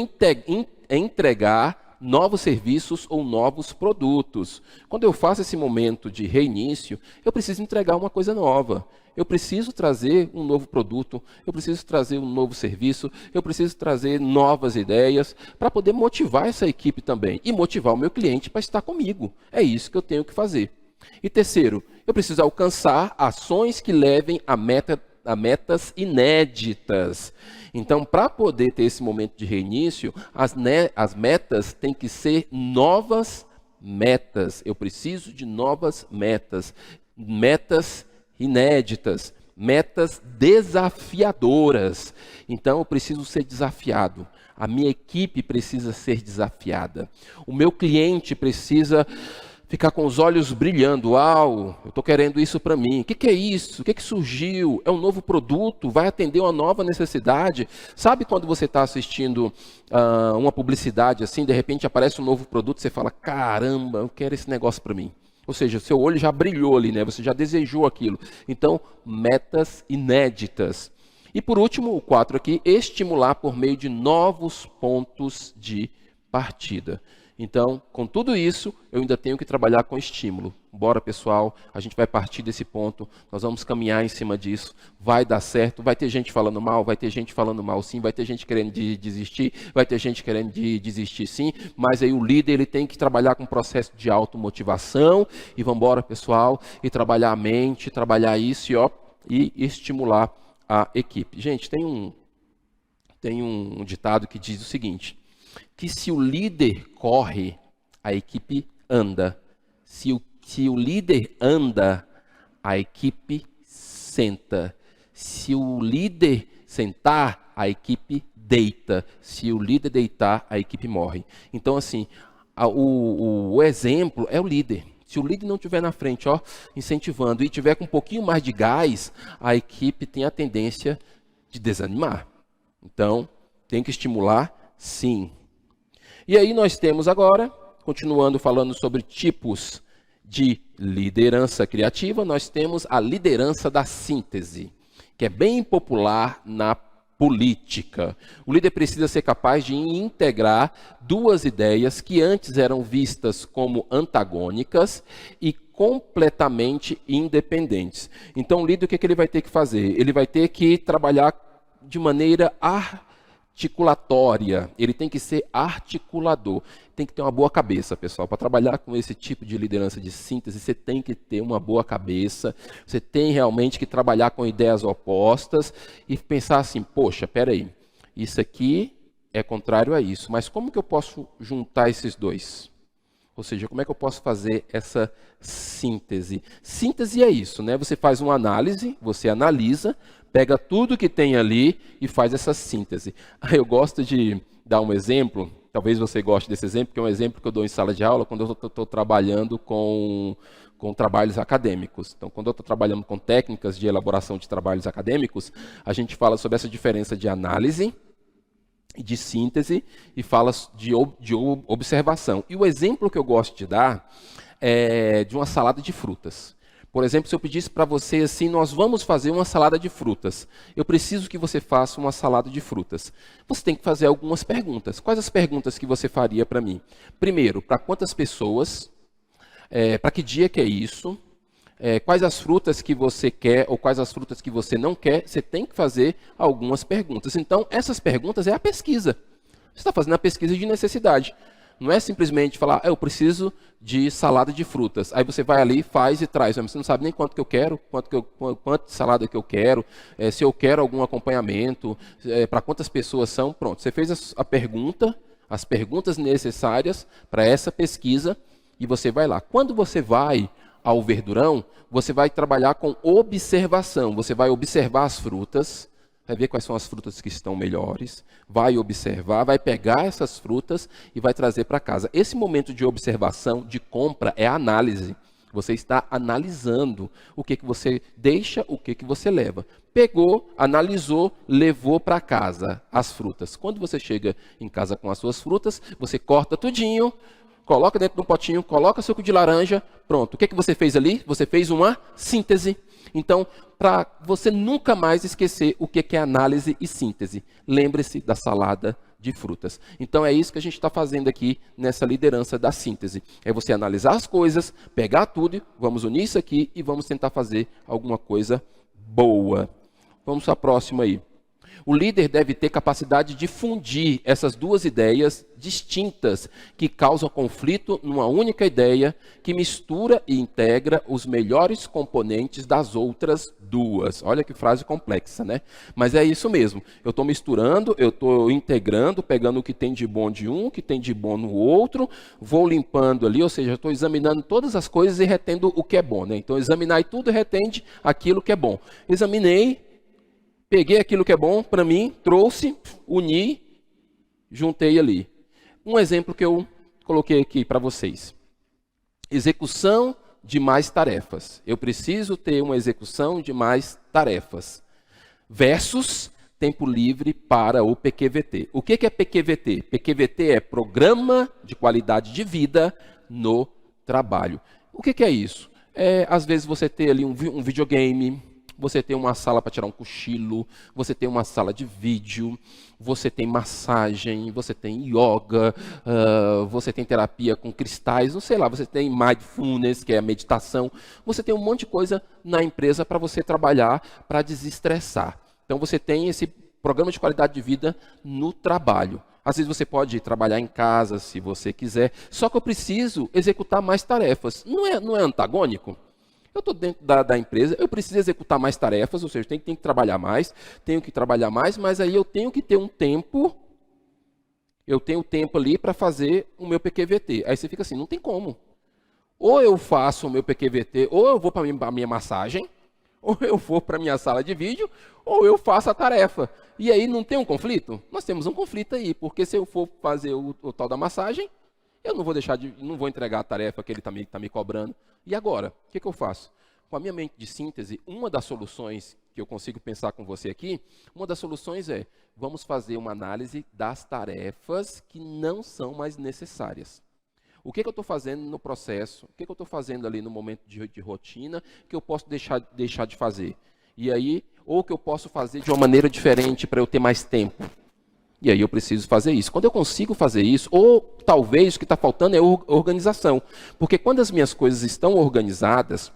S1: entregar novos serviços ou novos produtos. Quando eu faço esse momento de reinício, eu preciso entregar uma coisa nova. Eu preciso trazer um novo produto, eu preciso trazer um novo serviço, eu preciso trazer novas ideias para poder motivar essa equipe também e motivar o meu cliente para estar comigo. É isso que eu tenho que fazer. E terceiro, eu preciso alcançar ações que levem a metas inéditas. Então, para poder ter esse momento de reinício, as metas têm que ser novas metas. Eu preciso de novas metas. Metas inéditas. Metas desafiadoras. Então, eu preciso ser desafiado. A minha equipe precisa ser desafiada. O meu cliente precisa ficar com os olhos brilhando. Uau, eu estou querendo isso para mim. O que é isso? O que surgiu? É um novo produto? Vai atender uma nova necessidade? Sabe quando você está assistindo uma publicidade assim, de repente aparece um novo produto, você fala, caramba, eu quero esse negócio para mim. Ou seja, seu olho já brilhou ali, né? Você já desejou aquilo. Então, metas inéditas. E por último, o 4 aqui, estimular por meio de novos pontos de partida. Então, com tudo isso, eu ainda tenho que trabalhar com estímulo. Bora, pessoal, a gente vai partir desse ponto, nós vamos caminhar em cima disso, vai dar certo, vai ter gente falando mal, vai ter gente falando mal sim, vai ter gente querendo desistir, vai ter gente querendo desistir sim, mas aí o líder ele tem que trabalhar com um processo de automotivação, e vamos embora, pessoal, e trabalhar a mente, trabalhar isso e estimular a equipe. Gente, tem um ditado que diz o seguinte, que se o líder corre, a equipe anda. Se o líder anda, a equipe senta. Se o líder sentar, a equipe deita. Se o líder deitar, a equipe morre. Então, assim, o exemplo é o líder. Se o líder não estiver na frente, incentivando, e tiver com um pouquinho mais de gás, a equipe tem a tendência de desanimar. Então, tem que estimular, sim. E aí nós temos agora, continuando falando sobre tipos de liderança criativa, nós temos a liderança da síntese, que é bem popular na política. O líder precisa ser capaz de integrar duas ideias que antes eram vistas como antagônicas e completamente independentes. Então, o líder, o que ele vai ter que fazer? Ele vai ter que trabalhar de maneira articulatória, ele tem que ser articulador, tem que ter uma boa cabeça, pessoal. Para trabalhar com esse tipo de liderança de síntese, você tem que ter uma boa cabeça, você tem realmente que trabalhar com ideias opostas e pensar assim, poxa, peraí, isso aqui é contrário a isso, mas como que eu posso juntar esses dois? Ou seja, como é que eu posso fazer essa síntese? Síntese é isso, né? Você faz uma análise, você analisa, pega tudo que tem ali e faz essa síntese. Eu gosto de dar um exemplo, talvez você goste desse exemplo, que é um exemplo que eu dou em sala de aula quando eu estou trabalhando com trabalhos acadêmicos. Então, quando eu estou trabalhando com técnicas de elaboração de trabalhos acadêmicos, a gente fala sobre essa diferença de análise, de síntese e fala de observação. E o exemplo que eu gosto de dar é de uma salada de frutas. Por exemplo, se eu pedisse para você assim, nós vamos fazer uma salada de frutas. Eu preciso que você faça uma salada de frutas. Você tem que fazer algumas perguntas. Quais as perguntas que você faria para mim? Primeiro, para quantas pessoas? Para que dia que é isso? Quais as frutas que você quer ou quais as frutas que você não quer? Você tem que fazer algumas perguntas. Então, essas perguntas é a pesquisa. Você está fazendo a pesquisa de necessidade. Não é simplesmente falar, eu preciso de salada de frutas. Aí você vai ali, faz e traz. Você não sabe nem quanto que eu quero, quanto de salada que eu quero, se eu quero algum acompanhamento, para quantas pessoas são. Pronto, você fez a pergunta, as perguntas necessárias para essa pesquisa e você vai lá. Quando você vai ao verdurão, você vai trabalhar com observação. Você vai observar as frutas, vai ver quais são as frutas que estão melhores, vai observar, vai pegar essas frutas e vai trazer para casa. Esse momento de observação, de compra, é a análise. Você está analisando o que você deixa, o que você leva. Pegou, analisou, levou para casa as frutas. Quando você chega em casa com as suas frutas, você corta tudinho, coloca dentro de um potinho, coloca suco de laranja, pronto. O que você fez ali? Você fez uma síntese. Então, para você nunca mais esquecer o que é análise e síntese, lembre-se da salada de frutas. Então, é isso que a gente está fazendo aqui nessa liderança da síntese. É você analisar as coisas, pegar tudo, vamos unir isso aqui e vamos tentar fazer alguma coisa boa. Vamos para a próxima aí. O líder deve ter capacidade de fundir essas duas ideias distintas que causam conflito numa única ideia que mistura e integra os melhores componentes das outras duas. Olha que frase complexa, né? Mas é isso mesmo. Eu estou misturando, eu estou integrando, pegando o que tem de bom de um, o que tem de bom no outro, vou limpando ali, ou seja, estou examinando todas as coisas e retendo o que é bom, né? Então, examinar tudo retende aquilo que é bom. Examinei, peguei aquilo que é bom para mim, trouxe, uni, juntei ali. Um exemplo que eu coloquei aqui para vocês. Execução de mais tarefas. Eu preciso ter uma execução de mais tarefas. Versus tempo livre para o PQVT. O que é PQVT? PQVT é Programa de Qualidade de Vida no Trabalho. O que é isso? Às vezes você ter ali um videogame, você tem uma sala para tirar um cochilo, você tem uma sala de vídeo, você tem massagem, você tem yoga, você tem terapia com cristais, não sei lá, você tem mindfulness, que é a meditação. Você tem um monte de coisa na empresa para você trabalhar, para desestressar. Então você tem esse programa de qualidade de vida no trabalho. Às vezes você pode trabalhar em casa, se você quiser, só que eu preciso executar mais tarefas. Não é antagônico? Eu estou dentro da empresa, eu preciso executar mais tarefas, ou seja, tenho que trabalhar mais, mas aí eu tenho que ter um tempo, eu tenho tempo ali para fazer o meu PQVT. Aí você fica assim, não tem como. Ou eu faço o meu PQVT, ou eu vou para a minha massagem, ou eu vou para a minha sala de vídeo, ou eu faço a tarefa. E aí não tem um conflito? Nós temos um conflito aí, porque se eu for fazer o tal da massagem, eu não vou entregar a tarefa que ele está me cobrando. E agora, o que eu faço? Com a minha mente de síntese, uma das soluções que eu consigo pensar com você aqui, uma das soluções é, vamos fazer uma análise das tarefas que não são mais necessárias. O que eu estou fazendo no processo? O que eu estou fazendo ali no momento de rotina que eu posso deixar de fazer? E aí, ou que eu posso fazer de uma maneira diferente para eu ter mais tempo? E aí eu preciso fazer isso. Quando eu consigo fazer isso, ou talvez o que está faltando é organização. Porque quando as minhas coisas estão organizadas,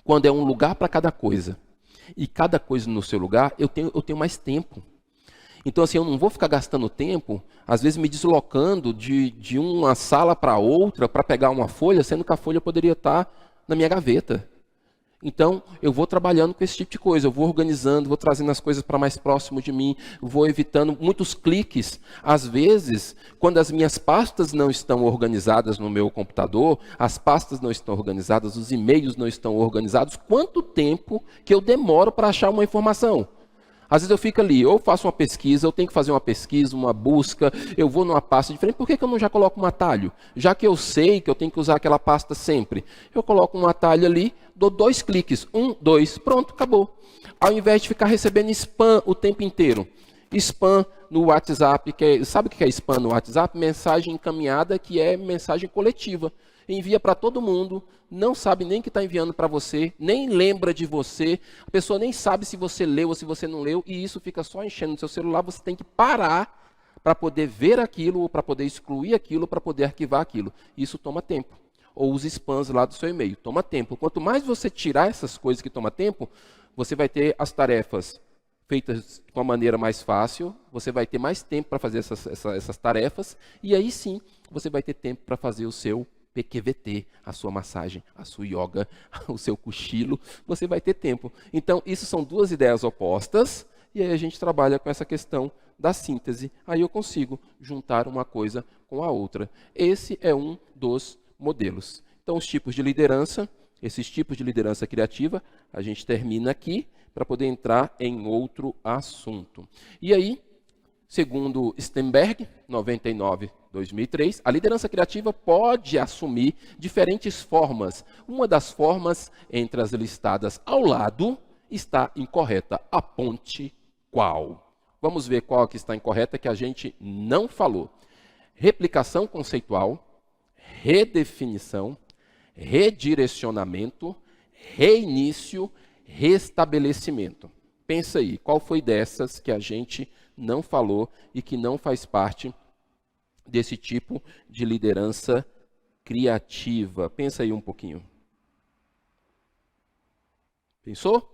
S1: quando é um lugar para cada coisa, e cada coisa no seu lugar, eu tenho mais tempo. Então, assim, eu não vou ficar gastando tempo, às vezes me deslocando de uma sala para outra para pegar uma folha, sendo que a folha poderia estar na minha gaveta. Então, eu vou trabalhando com esse tipo de coisa, eu vou organizando, vou trazendo as coisas para mais próximo de mim, vou evitando muitos cliques. Às vezes, quando as minhas pastas não estão organizadas no meu computador, as pastas não estão organizadas, os e-mails não estão organizados, quanto tempo que eu demoro para achar uma informação? Às vezes eu fico ali, ou faço uma pesquisa, eu tenho que fazer uma pesquisa, uma busca, eu vou numa pasta diferente, por que eu não já coloco um atalho? Já que eu sei que eu tenho que usar aquela pasta sempre, eu coloco um atalho ali, dou 2 cliques, 1, 2, pronto, acabou. Ao invés de ficar recebendo spam o tempo inteiro. Spam no WhatsApp, sabe o que é spam no WhatsApp? Mensagem encaminhada, que é mensagem coletiva. Envia para todo mundo, não sabe nem que está enviando para você, nem lembra de você, a pessoa nem sabe se você leu ou se você não leu, e isso fica só enchendo no seu celular, você tem que parar para poder ver aquilo, ou para poder excluir aquilo, para poder arquivar aquilo. Isso toma tempo. Ou os spams lá do seu e-mail, toma tempo. Quanto mais você tirar essas coisas que toma tempo, você vai ter as tarefas feitas de uma maneira mais fácil, você vai ter mais tempo para fazer essas tarefas, e aí sim, você vai ter tempo para fazer o seu PQVT, a sua massagem, a sua yoga, o seu cochilo, você vai ter tempo. Então, isso são duas ideias opostas, e aí a gente trabalha com essa questão da síntese. Aí eu consigo juntar uma coisa com a outra. Esse é um dos modelos. Então, os tipos de liderança, esses tipos de liderança criativa, a gente termina aqui para poder entrar em outro assunto. E aí, segundo Stenberg, 99/2003, a liderança criativa pode assumir diferentes formas. Uma das formas, entre as listadas ao lado, está incorreta. Aponte qual. Vamos ver qual que está incorreta, que a gente não falou. Replicação conceitual, redefinição, redirecionamento, reinício, restabelecimento. Pensa aí, qual foi dessas que a gente não falou e que não faz parte desse tipo de liderança criativa? Pensa aí um pouquinho. Pensou?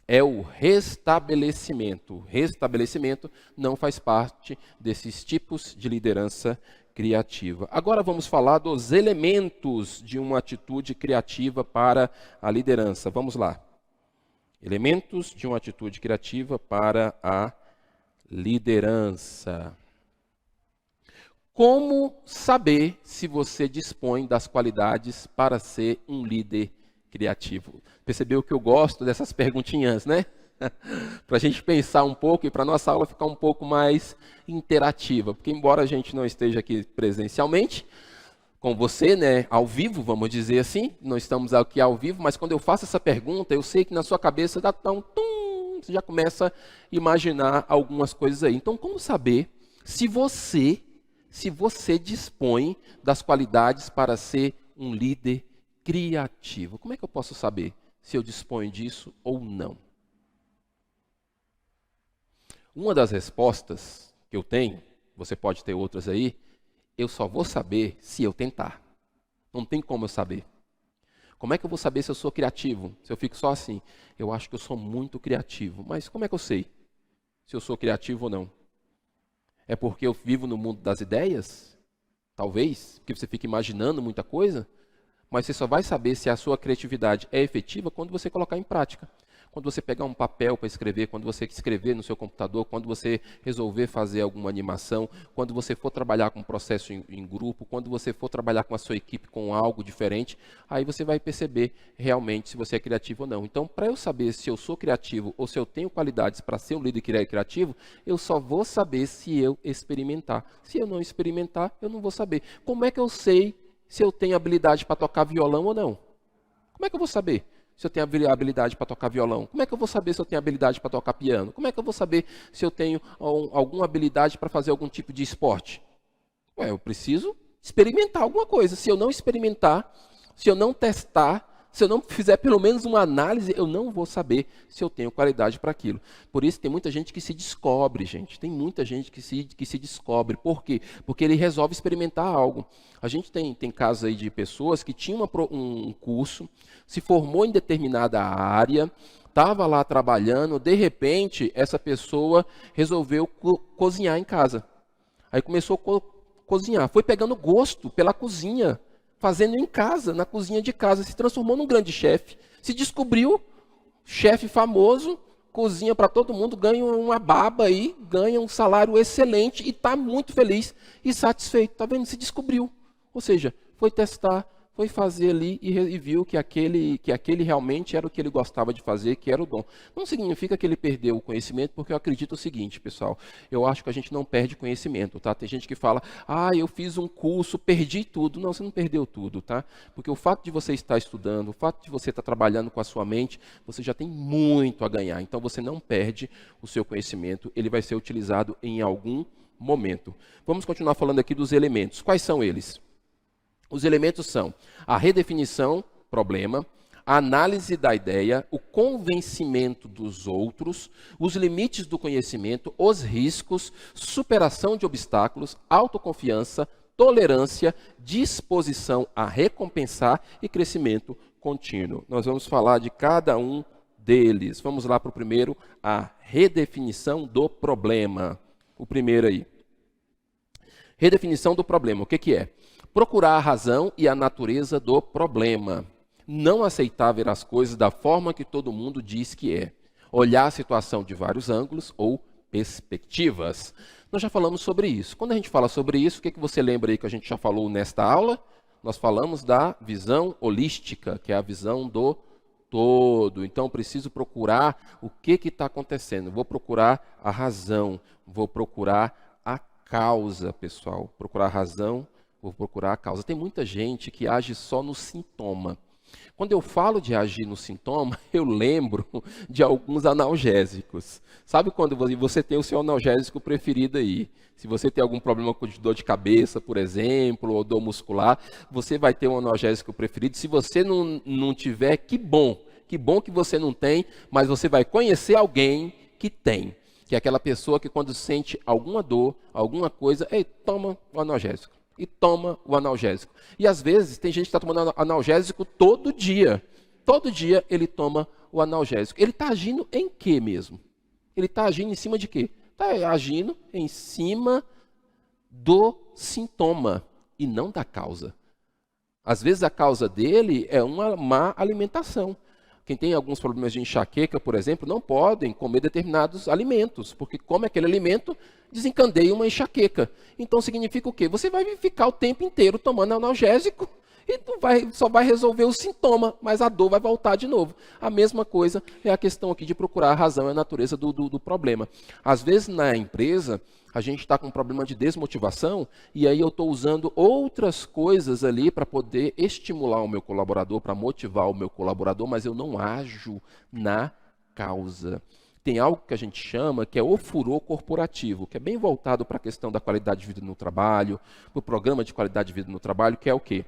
S1: É o restabelecimento. O restabelecimento não faz parte desses tipos de liderança criativa. Agora vamos falar dos elementos de uma atitude criativa para a liderança. Vamos lá. Elementos de uma atitude criativa para a liderança. Como saber se você dispõe das qualidades para ser um líder criativo? Percebeu que eu gosto dessas perguntinhas, né? Para a gente pensar um pouco e para a nossa aula ficar um pouco mais interativa. Porque embora a gente não esteja aqui presencialmente, com você, né, ao vivo, vamos dizer assim, não estamos aqui ao vivo, mas quando eu faço essa pergunta, eu sei que na sua cabeça dá um tum, você já começa a imaginar algumas coisas aí. Então, como saber se você dispõe das qualidades para ser um líder criativo? Como é que eu posso saber se eu disponho disso ou não? Uma das respostas que eu tenho, você pode ter outras aí, eu só vou saber se eu tentar. Não tem como eu saber. Como é que eu vou saber se eu sou criativo? Se eu fico só assim, eu acho que eu sou muito criativo. Mas como é que eu sei se eu sou criativo ou não? É porque eu vivo no mundo das ideias? Talvez, porque você fica imaginando muita coisa. Mas você só vai saber se a sua criatividade é efetiva quando você colocar em prática. Quando você pegar um papel para escrever, quando você escrever no seu computador, quando você resolver fazer alguma animação, quando você for trabalhar com um processo em grupo, quando você for trabalhar com a sua equipe com algo diferente, aí você vai perceber realmente se você é criativo ou não. Então, para eu saber se eu sou criativo ou se eu tenho qualidades para ser um líder criativo, eu só vou saber se eu experimentar. Se eu não experimentar, eu não vou saber. Como é que eu sei se eu tenho habilidade para tocar violão ou não? Como é que eu vou saber se eu tenho habilidade para tocar violão? Como é que eu vou saber se eu tenho habilidade para tocar piano? Como é que eu vou saber se eu tenho alguma habilidade para fazer algum tipo de esporte? Eu preciso experimentar alguma coisa. Se eu não experimentar, se eu não testar, se eu não fizer pelo menos uma análise, eu não vou saber se eu tenho qualidade para aquilo. Por isso tem muita gente que se descobre, gente. Tem muita gente que se descobre. Por quê? Porque ele resolve experimentar algo. A gente tem casos aí de pessoas que tinham um curso, se formou em determinada área, estava lá trabalhando, de repente essa pessoa resolveu cozinhar em casa. Aí começou a cozinhar, foi pegando gosto pela cozinha, fazendo em casa, na cozinha de casa, se transformou num grande chefe, se descobriu chefe famoso, cozinha para todo mundo, ganha uma baba aí, ganha um salário excelente e está muito feliz e satisfeito, tá vendo? Se descobriu, ou seja, foi testar, foi fazer ali e viu que aquele realmente era o que ele gostava de fazer, que era o dom. Não significa que ele perdeu o conhecimento, porque eu acredito o seguinte, pessoal, eu acho que a gente não perde conhecimento, tá? Tem gente que fala, eu fiz um curso, perdi tudo. Não, você não perdeu tudo, tá? Porque o fato de você estar estudando, o fato de você estar trabalhando com a sua mente, você já tem muito a ganhar. Então você não perde o seu conhecimento, ele vai ser utilizado em algum momento. Vamos continuar falando aqui dos elementos. Quais são eles? Os elementos são a redefinição, problema, a análise da ideia, o convencimento dos outros, os limites do conhecimento, os riscos, superação de obstáculos, autoconfiança, tolerância, disposição a recompensar e crescimento contínuo. Nós vamos falar de cada um deles. Vamos lá para o primeiro, a redefinição do problema. O primeiro aí. Redefinição do problema. O que é? Procurar a razão e a natureza do problema. Não aceitar ver as coisas da forma que todo mundo diz que é. Olhar a situação de vários ângulos ou perspectivas. Nós já falamos sobre isso. Quando a gente fala sobre isso, o que você lembra aí que a gente já falou nesta aula? Nós falamos da visão holística, que é a visão do todo. Então, eu preciso procurar o que está acontecendo. Vou procurar a razão, vou procurar a causa, pessoal. Procurar a razão, vou procurar a causa. Tem muita gente que age só no sintoma. Quando eu falo de agir no sintoma, eu lembro de alguns analgésicos. Sabe quando você tem o seu analgésico preferido aí? Se você tem algum problema com dor de cabeça, por exemplo, ou dor muscular, você vai ter um analgésico preferido. Se você não tiver, que bom que você não tem, mas você vai conhecer alguém que tem. Que é aquela pessoa que quando sente alguma dor, alguma coisa, toma o analgésico. E toma o analgésico. E às vezes tem gente que está tomando analgésico todo dia. Todo dia ele toma o analgésico. Ele está agindo em quê mesmo? Ele está agindo em cima de quê? Está agindo em cima do sintoma e não da causa. Às vezes a causa dele é uma má alimentação. Quem tem alguns problemas de enxaqueca, por exemplo, não podem comer determinados alimentos, porque come aquele alimento, desencadeia uma enxaqueca. Então significa o quê? Você vai ficar o tempo inteiro tomando analgésico e só vai resolver o sintoma, mas a dor vai voltar de novo. A mesma coisa é a questão aqui de procurar a razão e a natureza do problema. Às vezes na empresa, a gente está com um problema de desmotivação e aí eu estou usando outras coisas ali para poder estimular o meu colaborador, para motivar o meu colaborador, mas eu não ajo na causa. Tem algo que a gente chama que é o furor corporativo, que é bem voltado para a questão da qualidade de vida no trabalho, para o programa de qualidade de vida no trabalho, que é o quê?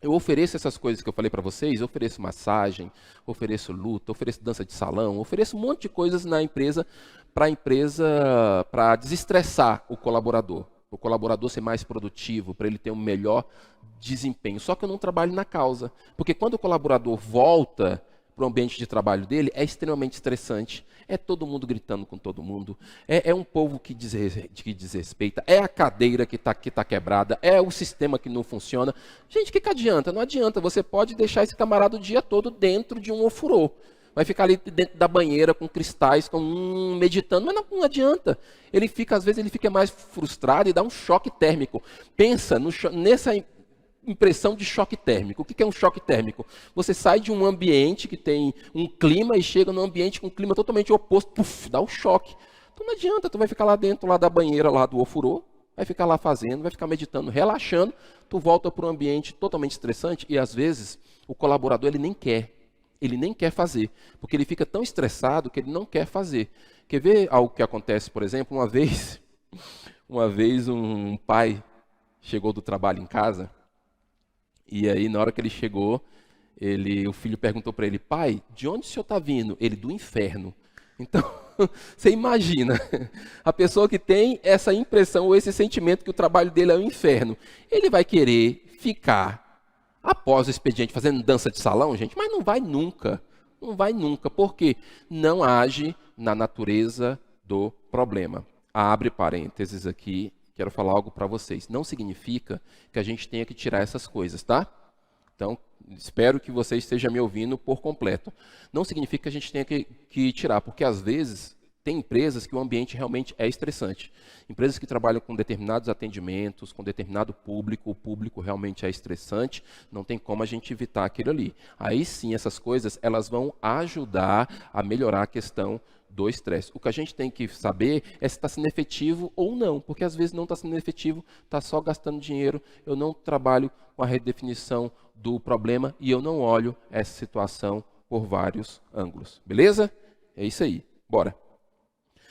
S1: Eu ofereço essas coisas que eu falei para vocês, eu ofereço massagem, ofereço luta, ofereço dança de salão, ofereço um monte de coisas na empresa, para desestressar o colaborador ser mais produtivo, para ele ter um melhor desempenho. Só que eu não trabalho na causa, porque quando o colaborador volta para o ambiente de trabalho dele, é extremamente estressante. É todo mundo gritando com todo mundo, é um povo que desrespeita, é a cadeira que tá quebrada, é o sistema que não funciona. Gente, o que adianta? Não adianta, você pode deixar esse camarada o dia todo dentro de um ofurô. Vai ficar ali dentro da banheira com cristais, meditando, mas não adianta. Às vezes ele fica mais frustrado e dá um choque térmico. Pensa nessa impressão de choque térmico. O que é um choque térmico? Você sai de um ambiente que tem um clima e chega num ambiente com um clima totalmente oposto, dá um choque. Então não adianta, tu vai ficar lá dentro lá da banheira, lá do ofurô, vai ficar lá fazendo, vai ficar meditando, relaxando, tu volta para um ambiente totalmente estressante e às vezes o colaborador ele nem quer fazer, porque ele fica tão estressado que ele não quer fazer. Quer ver algo que acontece, por exemplo, uma vez um pai chegou do trabalho em casa. E aí, na hora que ele chegou, o filho perguntou para ele, pai, de onde o senhor está vindo? Ele, do inferno. Então, você imagina, a pessoa que tem essa impressão ou esse sentimento que o trabalho dele é o inferno, ele vai querer ficar, após o expediente, fazendo dança de salão, gente, mas não vai nunca, porque não age na natureza do problema. Abre parênteses aqui. Quero falar algo para vocês. Não significa que a gente tenha que tirar essas coisas, tá? Então, espero que você esteja me ouvindo por completo. Não significa que a gente tenha que tirar, porque às vezes tem empresas que o ambiente realmente é estressante. Empresas que trabalham com determinados atendimentos, com determinado público, o público realmente é estressante, não tem como a gente evitar aquilo ali. Aí sim, essas coisas, elas vão ajudar a melhorar a questão do estresse. O que a gente tem que saber é se está sendo efetivo ou não, porque às vezes não está sendo efetivo, está só gastando dinheiro, eu não trabalho com a redefinição do problema e eu não olho essa situação por vários ângulos. Beleza? É isso aí. Bora.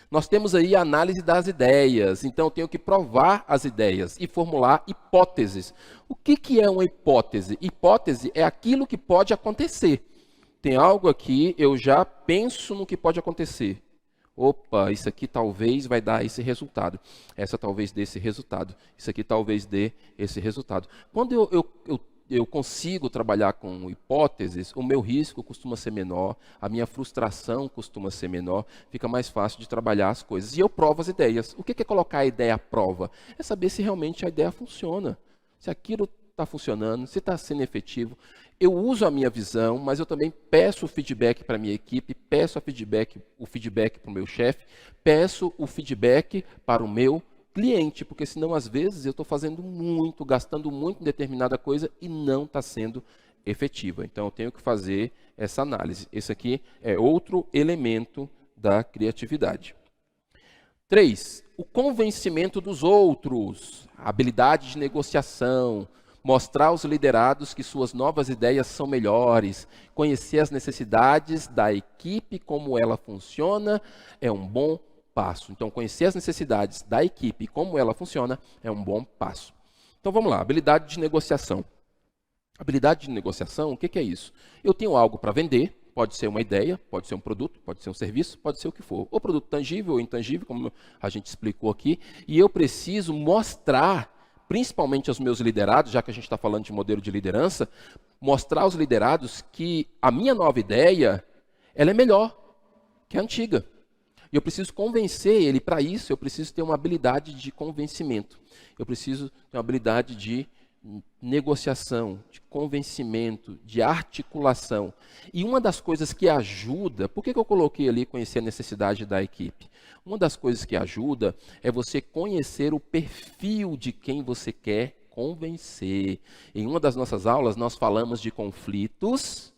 S1: Nós temos aí a análise das ideias, então eu tenho que provar as ideias e formular hipóteses. O que é uma hipótese? Hipótese é aquilo que pode acontecer. Tem algo aqui, eu já penso no que pode acontecer. Opa, isso aqui talvez vai dar esse resultado. Essa talvez dê esse resultado. Isso aqui talvez dê esse resultado. Quando eu eu consigo trabalhar com hipóteses, o meu risco costuma ser menor, a minha frustração costuma ser menor, fica mais fácil de trabalhar as coisas. E eu provo as ideias. O que é colocar a ideia à prova? É saber se realmente a ideia funciona, se aquilo está funcionando, se está sendo efetivo. Eu uso a minha visão, mas eu também peço o feedback para a minha equipe, peço o feedback para o meu chefe, peço o feedback para o meu cliente, porque senão às vezes eu estou fazendo muito, gastando muito em determinada coisa e não está sendo efetiva. Então eu tenho que fazer essa análise. Esse aqui é outro elemento da criatividade. 3. O convencimento dos outros, a habilidade de negociação, mostrar aos liderados que suas novas ideias são melhores, conhecer as necessidades da equipe, como ela funciona, é um bom passo. Então, conhecer as necessidades da equipe e como ela funciona é um bom passo. Então, vamos lá, habilidade de negociação. Habilidade de negociação, o que é isso? Eu tenho algo para vender, pode ser uma ideia, pode ser um produto, pode ser um serviço, pode ser o que for. Ou produto tangível ou intangível, como a gente explicou aqui, e eu preciso mostrar, principalmente aos meus liderados, já que a gente está falando de modelo de liderança, mostrar aos liderados que a minha nova ideia, ela é melhor que a antiga. E eu preciso convencer ele. Para isso, eu preciso ter uma habilidade de convencimento. Eu preciso ter uma habilidade de negociação, de convencimento, de articulação. E uma das coisas que ajuda, por que eu coloquei ali conhecer a necessidade da equipe? Uma das coisas que ajuda é você conhecer o perfil de quem você quer convencer. Em uma das nossas aulas, nós falamos de conflitos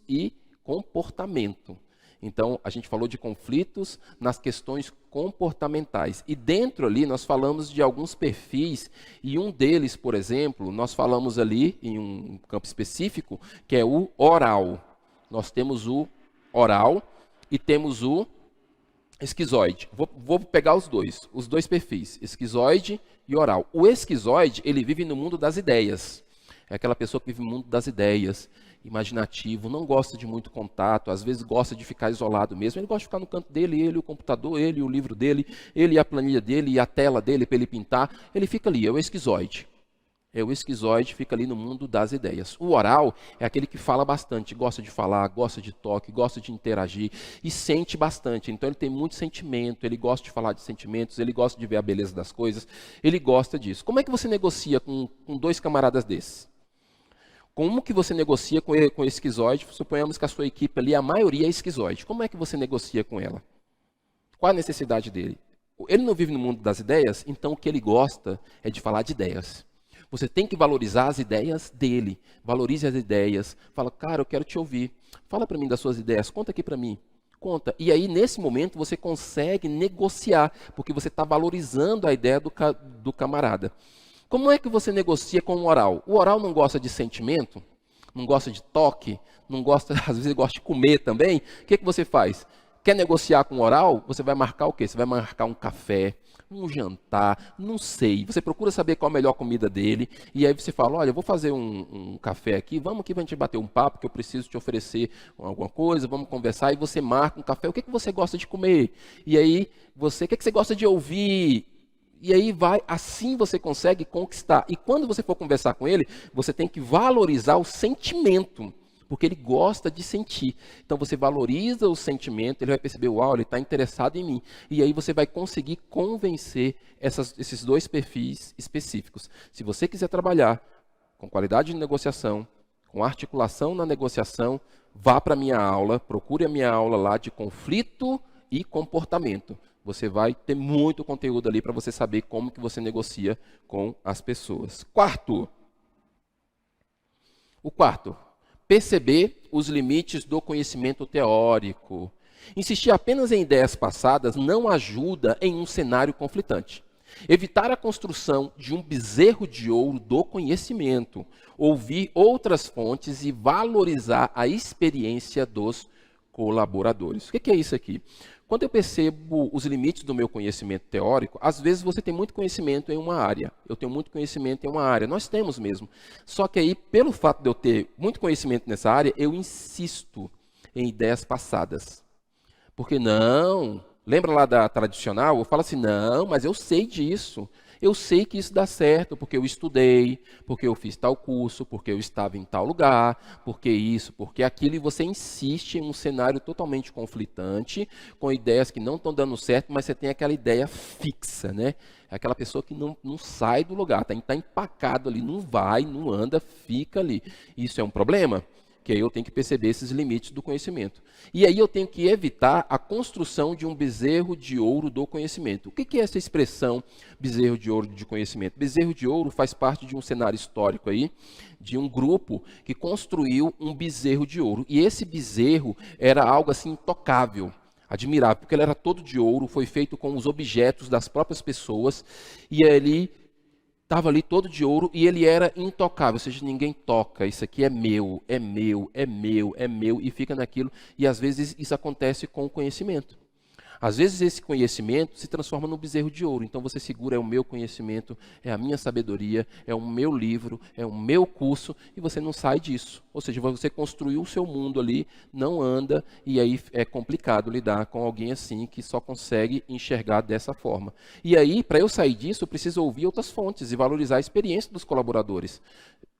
S1: e comportamento. Então, a gente falou de conflitos nas questões comportamentais. E dentro ali, nós falamos de alguns perfis, e um deles, por exemplo, nós falamos ali em um campo específico, que é o oral. Nós temos o oral e temos o esquizoide. Vou pegar os dois perfis, esquizoide e oral. O esquizoide, ele vive no mundo das ideias. É aquela pessoa que vive no mundo das ideias, imaginativo, não gosta de muito contato, às vezes gosta de ficar isolado mesmo. Ele gosta de ficar no canto dele, ele, o computador, ele, o livro dele, ele, a planilha dele e a tela dele para ele pintar. Ele fica ali, é o esquizoide. É o esquizoide, fica ali no mundo das ideias. O oral é aquele que fala bastante, gosta de falar, gosta de toque, gosta de interagir e sente bastante. Então ele tem muito sentimento, ele gosta de falar de sentimentos, ele gosta de ver a beleza das coisas, ele gosta disso. Como é que você negocia com dois camaradas desses? Como que você negocia com o esquizoide? Suponhamos que a sua equipe ali, a maioria é esquizoide. Como é que você negocia com ela? Qual a necessidade dele? Ele não vive no mundo das ideias, então o que ele gosta é de falar de ideias. Você tem que valorizar as ideias dele. Valorize as ideias. Fala, cara, eu quero te ouvir. Fala para mim das suas ideias. Conta aqui para mim. Conta. E aí, nesse momento, você consegue negociar, porque você está valorizando a ideia do camarada. Como é que você negocia com o oral? O oral não gosta de sentimento, não gosta de toque, não gosta, às vezes gosta de comer também. O que você faz? Quer negociar com o oral? Você vai marcar o quê? Você vai marcar um café, um jantar, não sei. Você procura saber qual a melhor comida dele. E aí você fala, olha, eu vou fazer um café aqui, vamos aqui para a gente bater um papo, que eu preciso te oferecer alguma coisa, vamos conversar. E você marca um café, o que você gosta de comer? E aí, o que você gosta de ouvir? E aí assim você consegue conquistar. E quando você for conversar com ele, você tem que valorizar o sentimento, porque ele gosta de sentir. Então você valoriza o sentimento, ele vai perceber, uau, ele está interessado em mim. E aí você vai conseguir convencer esses dois perfis específicos. Se você quiser trabalhar com qualidade de negociação, com articulação na negociação, vá para a minha aula, procure a minha aula lá de conflito e comportamento. Você vai ter muito conteúdo ali para você saber como que você negocia com as pessoas. O quarto, perceber os limites do conhecimento teórico. Insistir apenas em ideias passadas não ajuda em um cenário conflitante. Evitar a construção de um bezerro de ouro do conhecimento. Ouvir outras fontes e valorizar a experiência dos colaboradores. O que é isso aqui? Quando eu percebo os limites do meu conhecimento teórico, às vezes você tem muito conhecimento em uma área. Eu tenho muito conhecimento em uma área. Nós temos mesmo. Só que aí, pelo fato de eu ter muito conhecimento nessa área, eu insisto em ideias passadas. Porque não, Lembra lá da tradicional? Eu falo assim, não, mas eu sei disso. Eu sei que isso dá certo, porque eu estudei, porque eu fiz tal curso, porque eu estava em tal lugar, porque isso, porque aquilo, e você insiste em um cenário totalmente conflitante, com ideias que não estão dando certo, mas você tem aquela ideia fixa, né? É aquela pessoa que não sai do lugar, está empacado ali, não vai, não anda, fica ali. Isso é um problema? Que aí eu tenho que perceber esses limites do conhecimento. E aí eu tenho que evitar a construção de um bezerro de ouro do conhecimento. O que é essa expressão bezerro de ouro de conhecimento? Bezerro de ouro faz parte de um cenário histórico aí, de um grupo que construiu um bezerro de ouro. E esse bezerro era algo assim intocável, admirável, porque ele era todo de ouro, foi feito com os objetos das próprias pessoas, e ele estava ali todo de ouro e ele era intocável, ou seja, ninguém toca, isso aqui é meu, é meu, é meu, é meu, e fica naquilo. E às vezes isso acontece com o conhecimento. Às vezes esse conhecimento se transforma num bezerro de ouro. Então você segura, é o meu conhecimento, é a minha sabedoria, é o meu livro, é o meu curso, e você não sai disso. Ou seja, você construiu o seu mundo ali, não anda, e aí é complicado lidar com alguém assim que só consegue enxergar dessa forma. E aí, para eu sair disso, eu preciso ouvir outras fontes e valorizar a experiência dos colaboradores.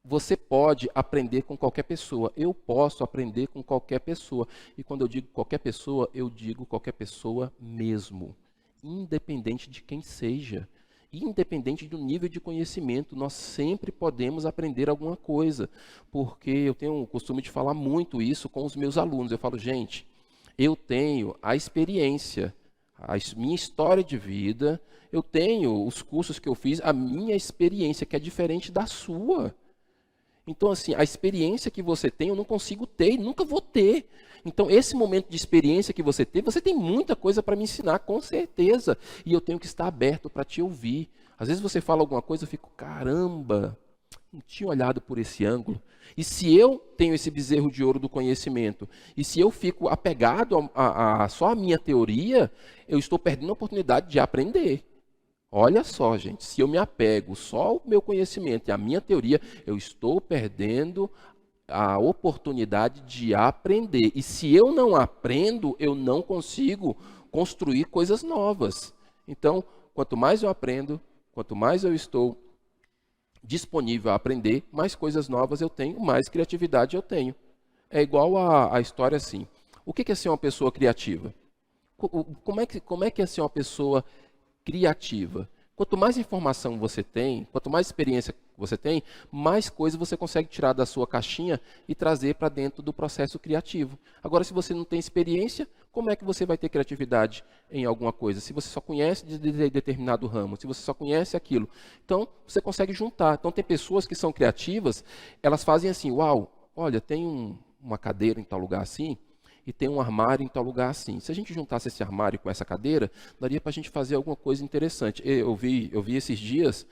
S1: Você pode aprender com qualquer pessoa. Eu posso aprender com qualquer pessoa. E quando eu digo qualquer pessoa, eu digo qualquer pessoa mesmo. Independente de quem seja. Independente do nível de conhecimento, nós sempre podemos aprender alguma coisa. Porque eu tenho o costume de falar muito isso com os meus alunos. Eu falo, gente, eu tenho a experiência, a minha história de vida, eu tenho os cursos que eu fiz, a minha experiência, que é diferente da sua. Então, assim, a experiência que você tem, eu não consigo ter e nunca vou ter. Então, esse momento de experiência que você teve, você tem muita coisa para me ensinar, com certeza. E eu tenho que estar aberto para te ouvir. Às vezes você fala alguma coisa, eu fico, caramba, não tinha olhado por esse ângulo. E se eu tenho esse bezerro de ouro do conhecimento, e se eu fico apegado só à minha teoria, eu estou perdendo a oportunidade de aprender. Olha só, gente, se eu me apego só ao meu conhecimento e à minha teoria, eu estou perdendo a oportunidade de aprender. E se eu não aprendo, eu não consigo construir coisas novas. Então, quanto mais eu aprendo, quanto mais eu estou disponível a aprender, mais coisas novas eu tenho, mais criatividade eu tenho. É igual a história assim. O que é ser uma pessoa criativa? Como é que é ser uma pessoa criativa? Quanto mais informação você tem, quanto mais experiência você tem, mais coisa você consegue tirar da sua caixinha e trazer para dentro do processo criativo. Agora, se você não tem experiência, como é que você vai ter criatividade em alguma coisa? Se você só conhece de determinado ramo, se você só conhece aquilo. Então, você consegue juntar. Então, tem pessoas que são criativas, elas fazem assim, uau, olha, tem uma cadeira em tal lugar assim, e tem um armário em tal lugar assim. Se a gente juntasse esse armário com essa cadeira, daria para a gente fazer alguma coisa interessante. Eu vi esses dias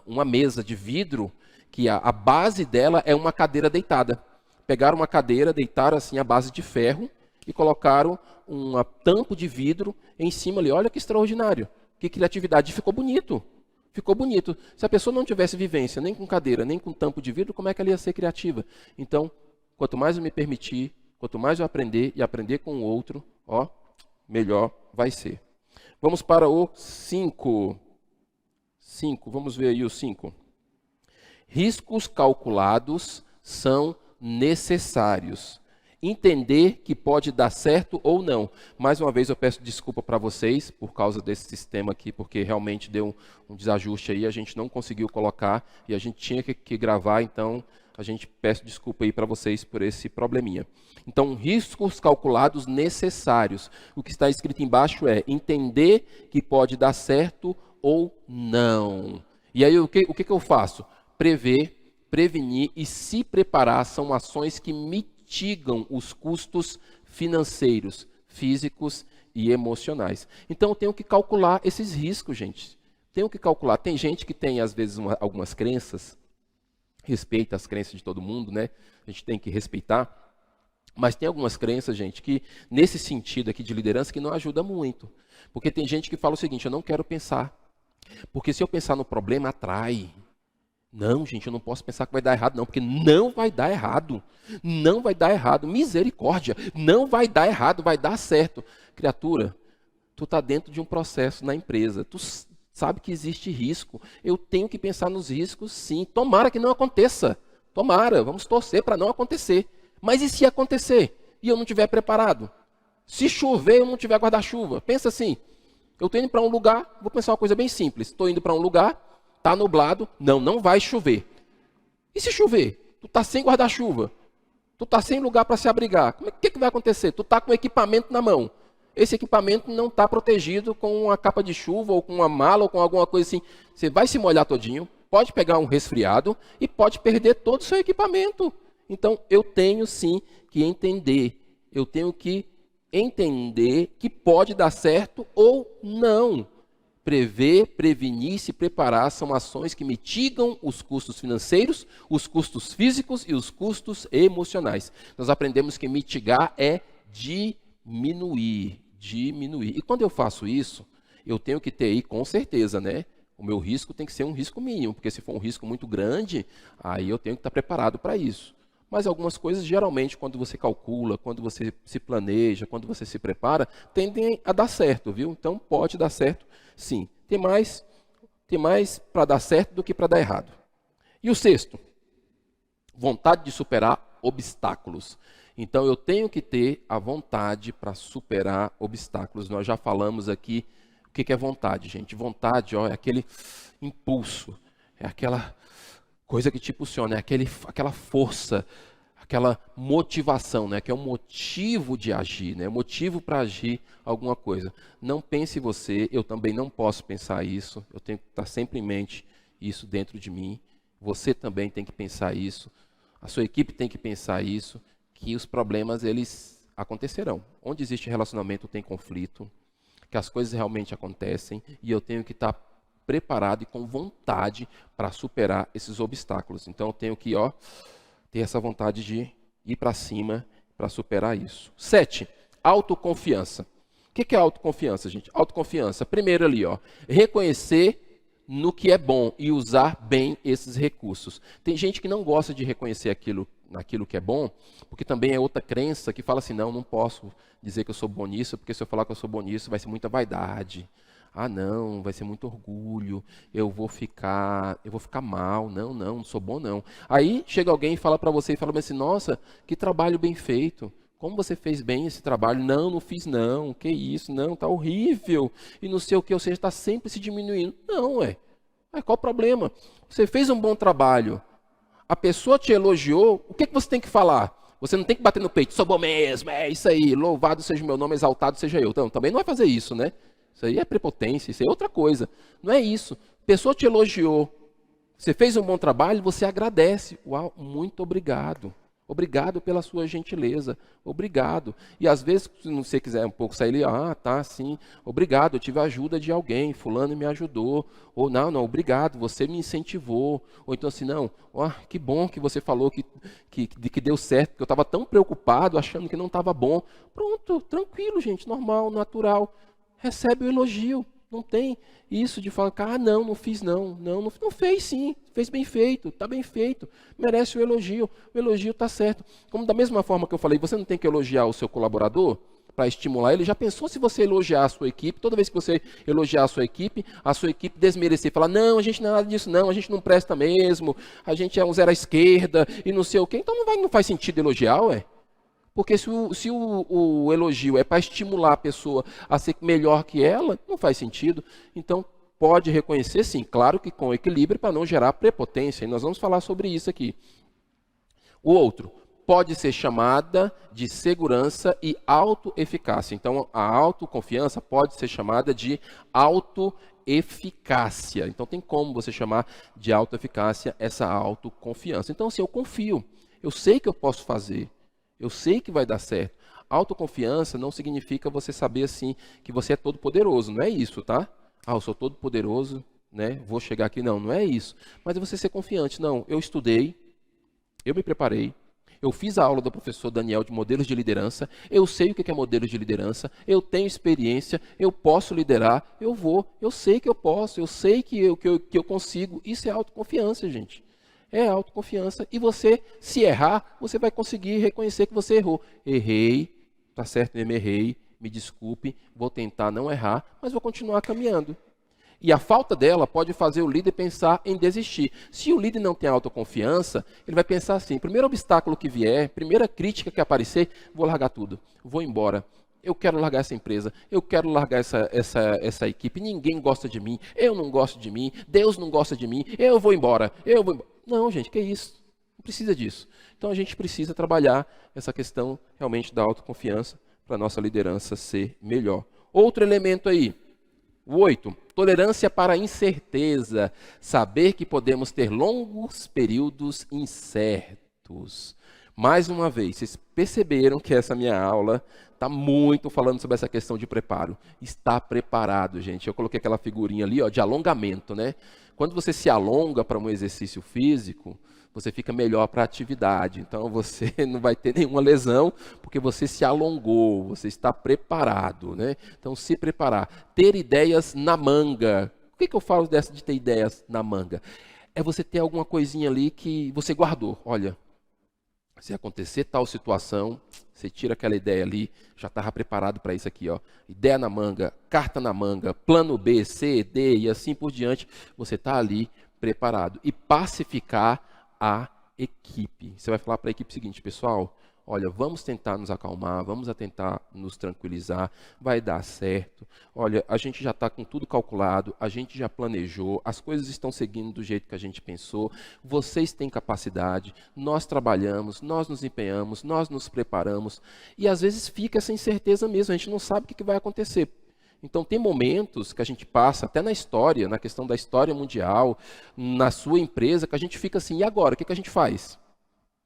S1: uma mesa de vidro, que a base dela é uma cadeira deitada. Pegaram uma cadeira, deitaram assim a base de ferro e colocaram uma tampa de vidro em cima ali. Olha que extraordinário, que criatividade. Ficou bonito. Ficou bonito. Se a pessoa não tivesse vivência nem com cadeira, nem com tampo de vidro, como é que ela ia ser criativa? Então, quanto mais eu me permitir, quanto mais eu aprender e aprender com o outro, melhor vai ser. Vamos para o 5. Vamos ver aí o 5. Riscos calculados são necessários. Entender que pode dar certo ou não. Mais uma vez eu peço desculpa para vocês por causa desse sistema aqui, porque realmente deu um desajuste aí, a gente não conseguiu colocar e a gente tinha que gravar, então a gente peço desculpa aí para vocês por esse probleminha. Então, riscos calculados necessários. O que está escrito embaixo é entender que pode dar certo ou não. E aí o que eu faço? Prever, prevenir e se preparar são ações que mitigam os custos financeiros, físicos e emocionais. Então, eu tenho que calcular esses riscos, gente. Tenho que calcular. Tem gente que tem, às vezes, algumas crenças, respeita as crenças de todo mundo, né? A gente tem que respeitar. Mas tem algumas crenças, gente, que nesse sentido aqui de liderança, que não ajuda muito. Porque tem gente que fala o seguinte, eu não quero pensar. Porque se eu pensar no problema, atrai. Não, gente, eu não posso pensar que vai dar errado, não. Porque não vai dar errado. Não vai dar errado. Misericórdia. Não vai dar errado, vai dar certo. Criatura, Tu está dentro de um processo na empresa. Tu sabe que existe risco. Eu tenho que pensar nos riscos, sim. Tomara que não aconteça. Tomara, vamos torcer para não acontecer. Mas e se acontecer e eu não estiver preparado? Se chover e eu não tiver guarda-chuva? Pensa assim, eu estou indo para um lugar, vou pensar uma coisa bem simples. Estou indo para um lugar, está nublado, não vai chover. E se chover? Tu está sem guarda-chuva. Tu está sem lugar para se abrigar. O que vai acontecer? Tu está com equipamento na mão. Esse equipamento não está protegido com uma capa de chuva ou com uma mala ou com alguma coisa assim. Você vai se molhar todinho, pode pegar um resfriado e pode perder todo o seu equipamento. Então, eu tenho sim que entender. Eu tenho que entender que pode dar certo ou não. Prever, prevenir, se preparar são ações que mitigam os custos financeiros, os custos físicos e os custos emocionais. Nós aprendemos que mitigar é diminuir. E quando eu faço isso, eu tenho que ter aí, com certeza, né? O meu risco tem que ser um risco mínimo, porque se for um risco muito grande, aí eu tenho que estar preparado para isso. Mas algumas coisas, geralmente, quando você calcula, quando você se planeja, quando você se prepara, tendem a dar certo, viu? Então, pode dar certo, sim. Tem mais para dar certo do que para dar errado. E o sexto, vontade de superar obstáculos. Então, eu tenho que ter a vontade para superar obstáculos. Nós já falamos aqui o que é vontade, gente. Vontade, é aquele impulso, é aquela coisa que te impulsiona, é aquela força, aquela motivação, né? Que é um motivo de agir, né? Motivo para agir alguma coisa. Não pense você, eu também não posso pensar isso, eu tenho que estar sempre em mente isso dentro de mim. Você também tem que pensar isso, a sua equipe tem que pensar isso, que os problemas eles acontecerão. Onde existe relacionamento tem conflito, que as coisas realmente acontecem e eu tenho que estar preparado e com vontade para superar esses obstáculos. Então eu tenho que ter essa vontade de ir para cima para superar isso. 7, autoconfiança. O que é autoconfiança, gente? Autoconfiança, primeiro ali, reconhecer no que é bom e usar bem esses recursos. Tem gente que não gosta de reconhecer naquilo que é bom, porque também é outra crença que fala assim, não posso dizer que eu sou bom nisso, porque se eu falar que eu sou bom nisso vai ser muita vaidade. Não, vai ser muito orgulho, eu vou ficar mal, não sou bom não. Aí chega alguém e fala para você e fala assim, nossa, que trabalho bem feito, como você fez bem esse trabalho? Não fiz não, que isso, não, tá horrível, e não sei o que, ou seja, está sempre se diminuindo. Não, qual o problema? Você fez um bom trabalho, a pessoa te elogiou, o que você tem que falar? Você não tem que bater no peito, sou bom mesmo, é isso aí, louvado seja o meu nome, exaltado seja eu. Então, também não vai fazer isso, né? Isso aí é prepotência, isso aí é outra coisa. Não é isso. A pessoa te elogiou, você fez um bom trabalho, você agradece. Uau, muito obrigado. Obrigado pela sua gentileza. Obrigado. E às vezes, se você quiser um pouco sair ali, tá, sim. Obrigado, eu tive a ajuda de alguém, fulano me ajudou. Ou não, obrigado, você me incentivou. Ou então assim, que bom que você falou que deu certo, porque eu estava tão preocupado, achando que não estava bom. Pronto, tranquilo, gente, normal, natural. Recebe o elogio, não tem isso de falar, não fiz não fez sim, fez bem feito, está bem feito, merece o elogio está certo. Como da mesma forma que eu falei, você não tem que elogiar o seu colaborador para estimular ele, já pensou se você elogiar a sua equipe, toda vez que você elogiar a sua equipe desmerecer, falar, não, a gente não é nada disso não, a gente não presta mesmo, a gente é um zero à esquerda e não sei o quê, então não faz sentido elogiar, Porque se o elogio é para estimular a pessoa a ser melhor que ela, não faz sentido. Então, pode reconhecer sim, claro que com equilíbrio para não gerar prepotência. E nós vamos falar sobre isso aqui. O outro, pode ser chamada de segurança e autoeficácia. Então, a autoconfiança pode ser chamada de autoeficácia. Então, tem como você chamar de autoeficácia essa autoconfiança. Então, assim, eu confio, eu sei que eu posso fazer. Eu sei que vai dar certo. Autoconfiança não significa você saber assim que você é todo poderoso, não é isso, tá? Eu sou todo poderoso, né? Vou chegar aqui, não é isso. Mas é você ser confiante. Não, eu estudei, eu me preparei, eu fiz a aula do professor Daniel de modelos de liderança, eu sei o que é modelos de liderança, eu tenho experiência, eu posso liderar, eu sei que eu posso, eu sei que eu consigo. Isso é autoconfiança, gente. É autoconfiança. E você, se errar, você vai conseguir reconhecer que você errou. Errei, tá certo mesmo, errei. me desculpe, vou tentar não errar, mas vou continuar caminhando. E a falta dela pode fazer o líder pensar em desistir. Se o líder não tem autoconfiança, ele vai pensar assim, primeiro obstáculo que vier, primeira crítica que aparecer, vou largar tudo, vou embora. Eu quero largar essa empresa, eu quero largar essa equipe, ninguém gosta de mim, eu não gosto de mim, Deus não gosta de mim, eu vou embora. Não, gente, que isso? Não precisa disso. Então a gente precisa trabalhar essa questão realmente da autoconfiança para a nossa liderança ser melhor. Outro elemento aí, o 8, tolerância para a incerteza, saber que podemos ter longos períodos incertos. Mais uma vez, vocês perceberam que essa minha aula está muito falando sobre essa questão de preparo. Está preparado, gente. Eu coloquei aquela figurinha ali, ó, de alongamento, né? Quando você se alonga para um exercício físico, você fica melhor para a atividade. Então, você não vai ter nenhuma lesão, porque você se alongou, você está preparado, né? Então, se preparar. Ter ideias na manga. Por que eu falo dessa de ter ideias na manga? É você ter alguma coisinha ali que você guardou. Olha, se acontecer tal situação, você tira aquela ideia ali, já estava preparado para isso aqui, ó. Ideia na manga, carta na manga, plano B, C, D e assim por diante, você está ali preparado. E pacificar a equipe. Você vai falar para a equipe o seguinte, pessoal, olha, vamos tentar nos acalmar, vamos tentar nos tranquilizar, vai dar certo. Olha, a gente já está com tudo calculado, a gente já planejou, as coisas estão seguindo do jeito que a gente pensou, vocês têm capacidade, nós trabalhamos, nós nos empenhamos, nós nos preparamos, e às vezes fica essa incerteza mesmo, a gente não sabe o que vai acontecer. Então, tem momentos que a gente passa, até na história, na questão da história mundial, na sua empresa, que a gente fica assim, e agora, o que a gente faz?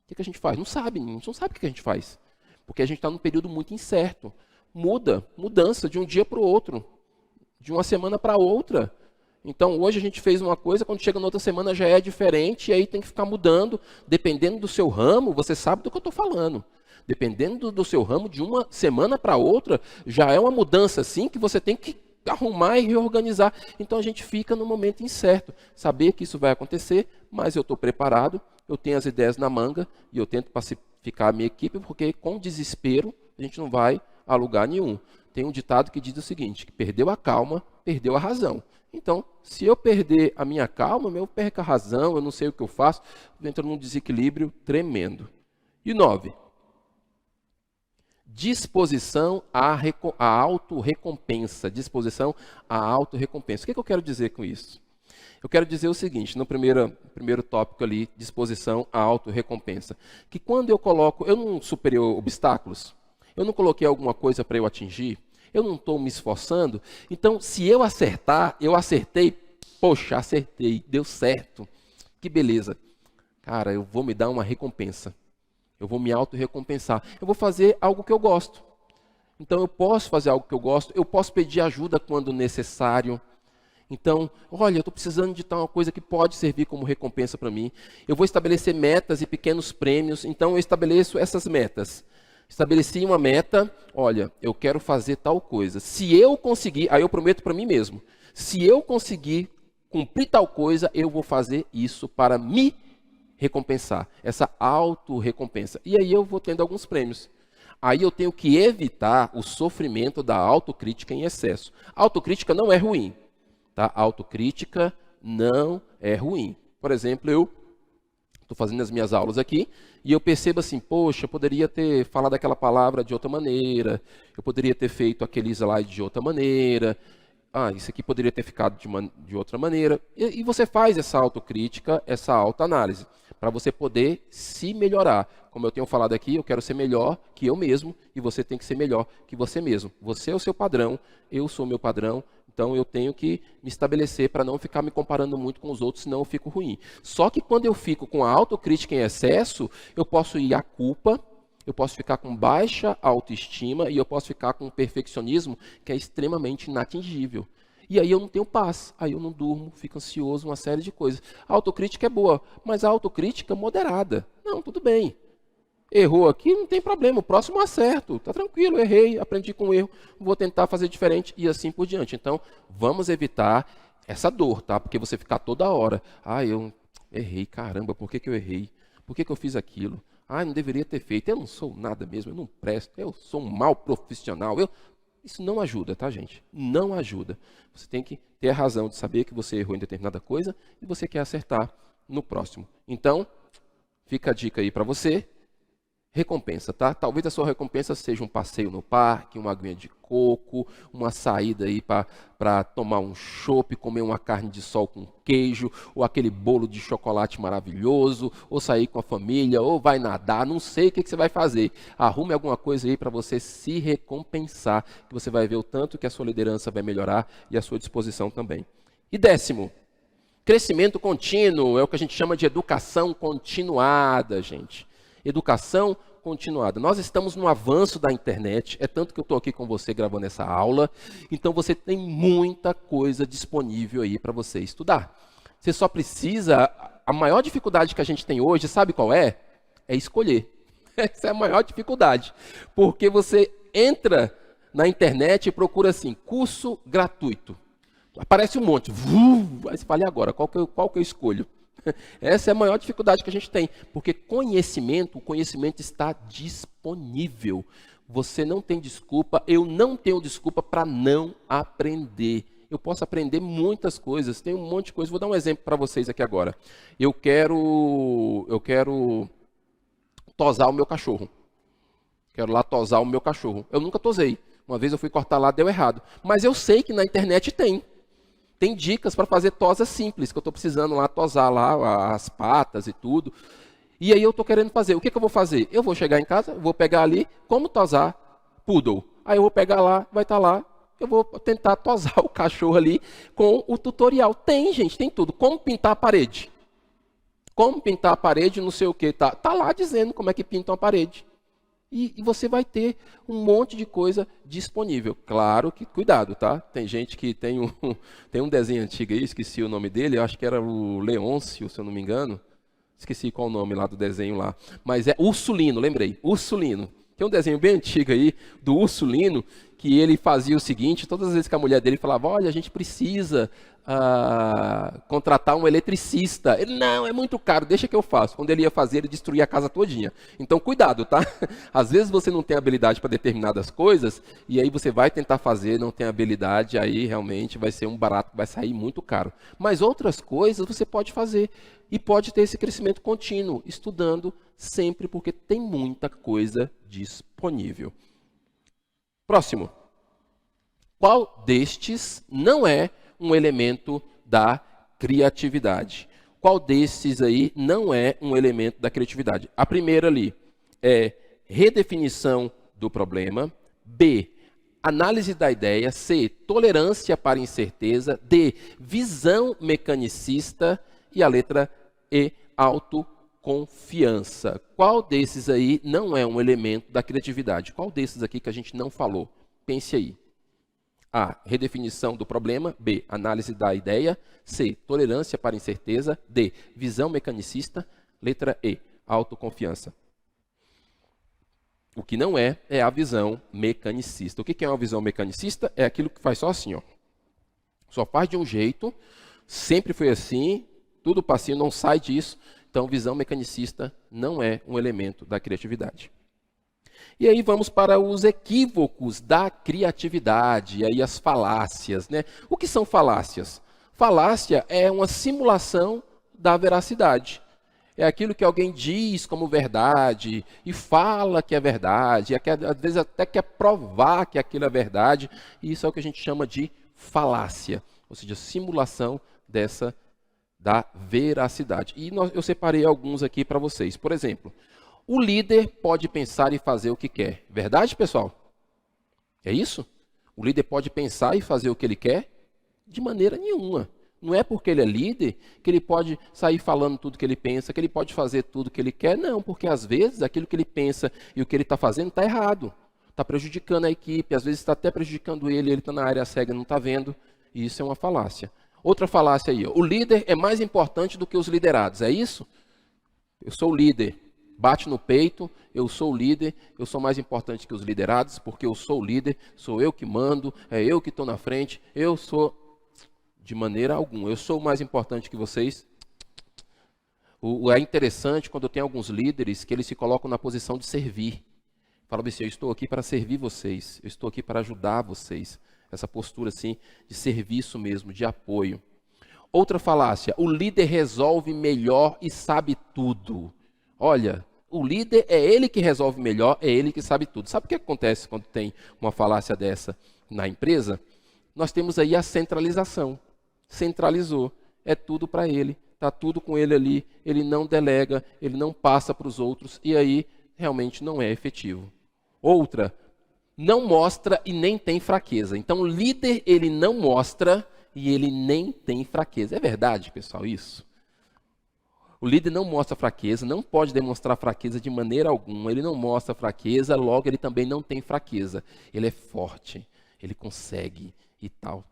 S1: O que a gente faz? Não sabe, a gente não sabe o que a gente faz. Porque a gente está num período muito incerto. Mudança de um dia para o outro, de uma semana para outra. Então, hoje a gente fez uma coisa, quando chega na outra semana já é diferente, e aí tem que ficar mudando. Dependendo do seu ramo, você sabe do que eu estou falando. Dependendo do seu ramo, de uma semana para outra, já é uma mudança assim que você tem que arrumar e reorganizar. Então a gente fica no momento incerto. Saber que isso vai acontecer, mas eu estou preparado, eu tenho as ideias na manga e eu tento pacificar a minha equipe, porque com desespero a gente não vai a lugar nenhum. Tem um ditado que diz o seguinte, que perdeu a calma, perdeu a razão. Então, se eu perder a minha calma, eu perco a razão, eu não sei o que eu faço, eu entro num desequilíbrio tremendo. E 9. Disposição à autorrecompensa. Disposição à autorrecompensa. O que eu quero dizer com isso? Eu quero dizer o seguinte, no primeiro tópico ali, disposição à autorrecompensa. Que quando eu não superei obstáculos, eu não coloquei alguma coisa para eu atingir, eu não estou me esforçando, então se eu acertar, eu acertei, poxa, acertei, deu certo, que beleza. Cara, eu vou me dar uma recompensa. Eu vou me autorrecompensar. Eu vou fazer algo que eu gosto. Então, eu posso fazer algo que eu gosto. Eu posso pedir ajuda quando necessário. Então, olha, eu estou precisando de tal uma coisa que pode servir como recompensa para mim. Eu vou estabelecer metas e pequenos prêmios. Então, eu estabeleço essas metas. Estabeleci uma meta. Olha, eu quero fazer tal coisa. Se eu conseguir, aí eu prometo para mim mesmo. Se eu conseguir cumprir tal coisa, eu vou fazer isso para me recompensar, essa autorrecompensa. E aí eu vou tendo alguns prêmios. Aí eu tenho que evitar o sofrimento da autocrítica em excesso. A autocrítica não é ruim. Tá? A autocrítica não é ruim. Por exemplo, eu estou fazendo as minhas aulas aqui e eu percebo assim, poxa, eu poderia ter falado aquela palavra de outra maneira, eu poderia ter feito aquele slide de outra maneira, isso aqui poderia ter ficado de outra maneira. E você faz essa autocrítica, essa autoanálise, para você poder se melhorar. Como eu tenho falado aqui, eu quero ser melhor que eu mesmo, e você tem que ser melhor que você mesmo. Você é o seu padrão, eu sou o meu padrão, então eu tenho que me estabelecer para não ficar me comparando muito com os outros, senão eu fico ruim. Só que quando eu fico com a autocrítica em excesso, eu posso ir à culpa, eu posso ficar com baixa autoestima e eu posso ficar com um perfeccionismo que é extremamente inatingível. E aí eu não tenho paz, aí eu não durmo, fico ansioso, uma série de coisas. A autocrítica é boa, mas a autocrítica moderada. Não, tudo bem. Errou aqui, não tem problema, o próximo eu acerto. Está tranquilo, errei, aprendi com o erro, vou tentar fazer diferente e assim por diante. Então, vamos evitar essa dor, tá? Porque você ficar toda hora, eu errei, caramba, por que eu errei? Por que eu fiz aquilo? Não deveria ter feito, eu não sou nada mesmo, eu não presto, eu sou um mau profissional. Isso não ajuda, tá, gente? Não ajuda. Você tem que ter a razão de saber que você errou em determinada coisa e você quer acertar no próximo. Então, fica a dica aí para você. Recompensa, tá? Talvez a sua recompensa seja um passeio no parque, uma aguinha de coco, uma saída aí para tomar um chopp, comer uma carne de sol com queijo, ou aquele bolo de chocolate maravilhoso, ou sair com a família, ou vai nadar, não sei o que você vai fazer. Arrume alguma coisa aí para você se recompensar, que você vai ver o tanto que a sua liderança vai melhorar e a sua disposição também. E 10º, crescimento contínuo, é o que a gente chama de educação continuada, gente. Educação continuada. Nós estamos no avanço da internet, é tanto que eu estou aqui com você gravando essa aula, então você tem muita coisa disponível aí para você estudar. Você só precisa, a maior dificuldade que a gente tem hoje, sabe qual é? É escolher. Essa é a maior dificuldade, porque você entra na internet e procura assim, curso gratuito. Aparece um monte, aí você fala, e agora, qual que eu escolho? Essa é a maior dificuldade que a gente tem, porque o conhecimento está disponível. Você não tem desculpa, eu não tenho desculpa para não aprender. Eu posso aprender muitas coisas, tem um monte de coisa. Vou dar um exemplo para vocês aqui agora. Eu quero tosar o meu cachorro. Quero lá tosar o meu cachorro. Eu nunca tosei. Uma vez eu fui cortar lá, deu errado. Mas eu sei que na internet tem. Tem dicas para fazer tosa simples, que eu estou precisando lá tosar lá as patas e tudo. E aí eu estou querendo fazer. O que eu vou fazer? Eu vou chegar em casa, vou pegar ali, como tosar poodle. Aí eu vou pegar lá, vai estar lá, eu vou tentar tosar o cachorro ali com o tutorial. Tem, gente, tem tudo. Como pintar a parede? Como pintar a parede, não sei o que. Tá lá dizendo como é que pinta uma parede. E você vai ter um monte de coisa disponível. Claro que, cuidado, tá? Tem gente que tem um desenho antigo aí, esqueci o nome dele, eu acho que era o Leôncio, se eu não me engano. Esqueci qual o nome lá do desenho lá. Mas é Ursulino, lembrei, Ursulino. Tem um desenho bem antigo aí, do Ursulino, que ele fazia o seguinte, todas as vezes que a mulher dele falava, olha, a gente precisa contratar um eletricista. Ele, não, é muito caro, deixa que eu faço. Quando ele ia fazer, ele destruía a casa todinha. Então, cuidado, tá? Às vezes você não tem habilidade para determinadas coisas, e aí você vai tentar fazer, não tem habilidade, aí realmente vai ser um barato, vai sair muito caro. Mas outras coisas você pode fazer, e pode ter esse crescimento contínuo, estudando sempre, porque tem muita coisa disponível. Próximo. Qual destes não é um elemento da criatividade? Qual desses aí não é um elemento da criatividade? A primeira ali é redefinição do problema. B, análise da ideia. C, tolerância para incerteza. D, visão mecanicista. E a letra E, autoconfiança. Qual desses aí não é um elemento da criatividade? Qual desses aqui que a gente não falou? Pense aí. A, redefinição do problema. B, análise da ideia. C, tolerância para incerteza. D, visão mecanicista. Letra E, autoconfiança. O que não é a visão mecanicista. O que é uma visão mecanicista? É aquilo que faz só assim, ó. Só faz de um jeito, sempre foi assim, tudo passinho, não sai disso. Então, visão mecanicista não é um elemento da criatividade. E aí vamos para os equívocos da criatividade, e aí as falácias, né? O que são falácias? Falácia é uma simulação da veracidade. É aquilo que alguém diz como verdade e fala que é verdade, às vezes até quer provar que aquilo é verdade, e isso é o que a gente chama de falácia, ou seja, simulação da veracidade. E eu separei alguns aqui para vocês. Por exemplo, o líder pode pensar e fazer o que quer. Verdade, pessoal? É isso? O líder pode pensar e fazer o que ele quer? De maneira nenhuma. Não é porque ele é líder que ele pode sair falando tudo que ele pensa, que ele pode fazer tudo que ele quer. Não, porque às vezes aquilo que ele pensa e o que ele está fazendo está errado. Está prejudicando a equipe, às vezes está até prejudicando ele está na área cega e não está vendo. E isso é uma falácia. Outra falácia aí, ó. O líder é mais importante do que os liderados. É isso? Eu sou o líder. Bate no peito, eu sou o líder, eu sou mais importante que os liderados, porque eu sou o líder, sou eu que mando, é eu que estou na frente, eu sou... De maneira alguma. Eu sou mais importante que vocês. É interessante quando eu tenho alguns líderes que eles se colocam na posição de servir. Fala assim, eu estou aqui para servir vocês, eu estou aqui para ajudar vocês. Essa postura assim de serviço mesmo, de apoio. Outra falácia, o líder resolve melhor e sabe tudo. Olha, o líder é ele que resolve melhor, é ele que sabe tudo. Sabe o que acontece quando tem uma falácia dessa na empresa? Nós temos aí a centralização. Centralizou, é tudo para ele, está tudo com ele ali, ele não delega, ele não passa para os outros e aí realmente não é efetivo. Outra, não mostra e nem tem fraqueza. Então o líder ele não mostra e ele nem tem fraqueza. É verdade, pessoal, isso? O líder não mostra fraqueza, não pode demonstrar fraqueza de maneira alguma. Ele não mostra fraqueza, logo ele também não tem fraqueza. Ele é forte, ele consegue e tal.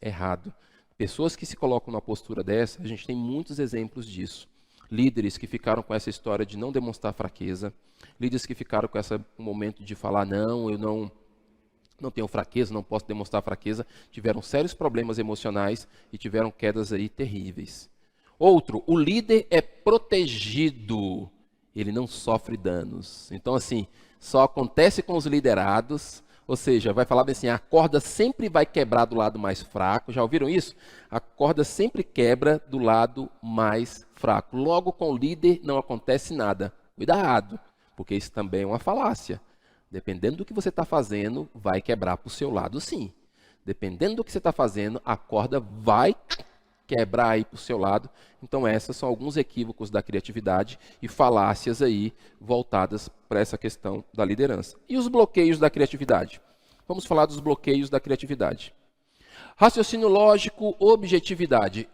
S1: Errado. Pessoas que se colocam numa postura dessa, a gente tem muitos exemplos disso. Líderes que ficaram com essa história de não demonstrar fraqueza, líderes que ficaram com esse momento de falar, não, eu não tenho fraqueza, não posso demonstrar fraqueza, tiveram sérios problemas emocionais e tiveram quedas aí terríveis. Outro, o líder é protegido, ele não sofre danos. Então, assim, só acontece com os liderados, ou seja, vai falar assim, a corda sempre vai quebrar do lado mais fraco. Já ouviram isso? A corda sempre quebra do lado mais fraco. Logo, com o líder não acontece nada. Cuidado, porque isso também é uma falácia. Dependendo do que você está fazendo, vai quebrar para o seu lado, sim. Dependendo do que você está fazendo, a corda vai quebrar aí para o seu lado. Então, esses são alguns equívocos da criatividade e falácias aí voltadas para essa questão da liderança. E os bloqueios da criatividade? Vamos falar dos bloqueios da criatividade. Raciocínio lógico, objetividade.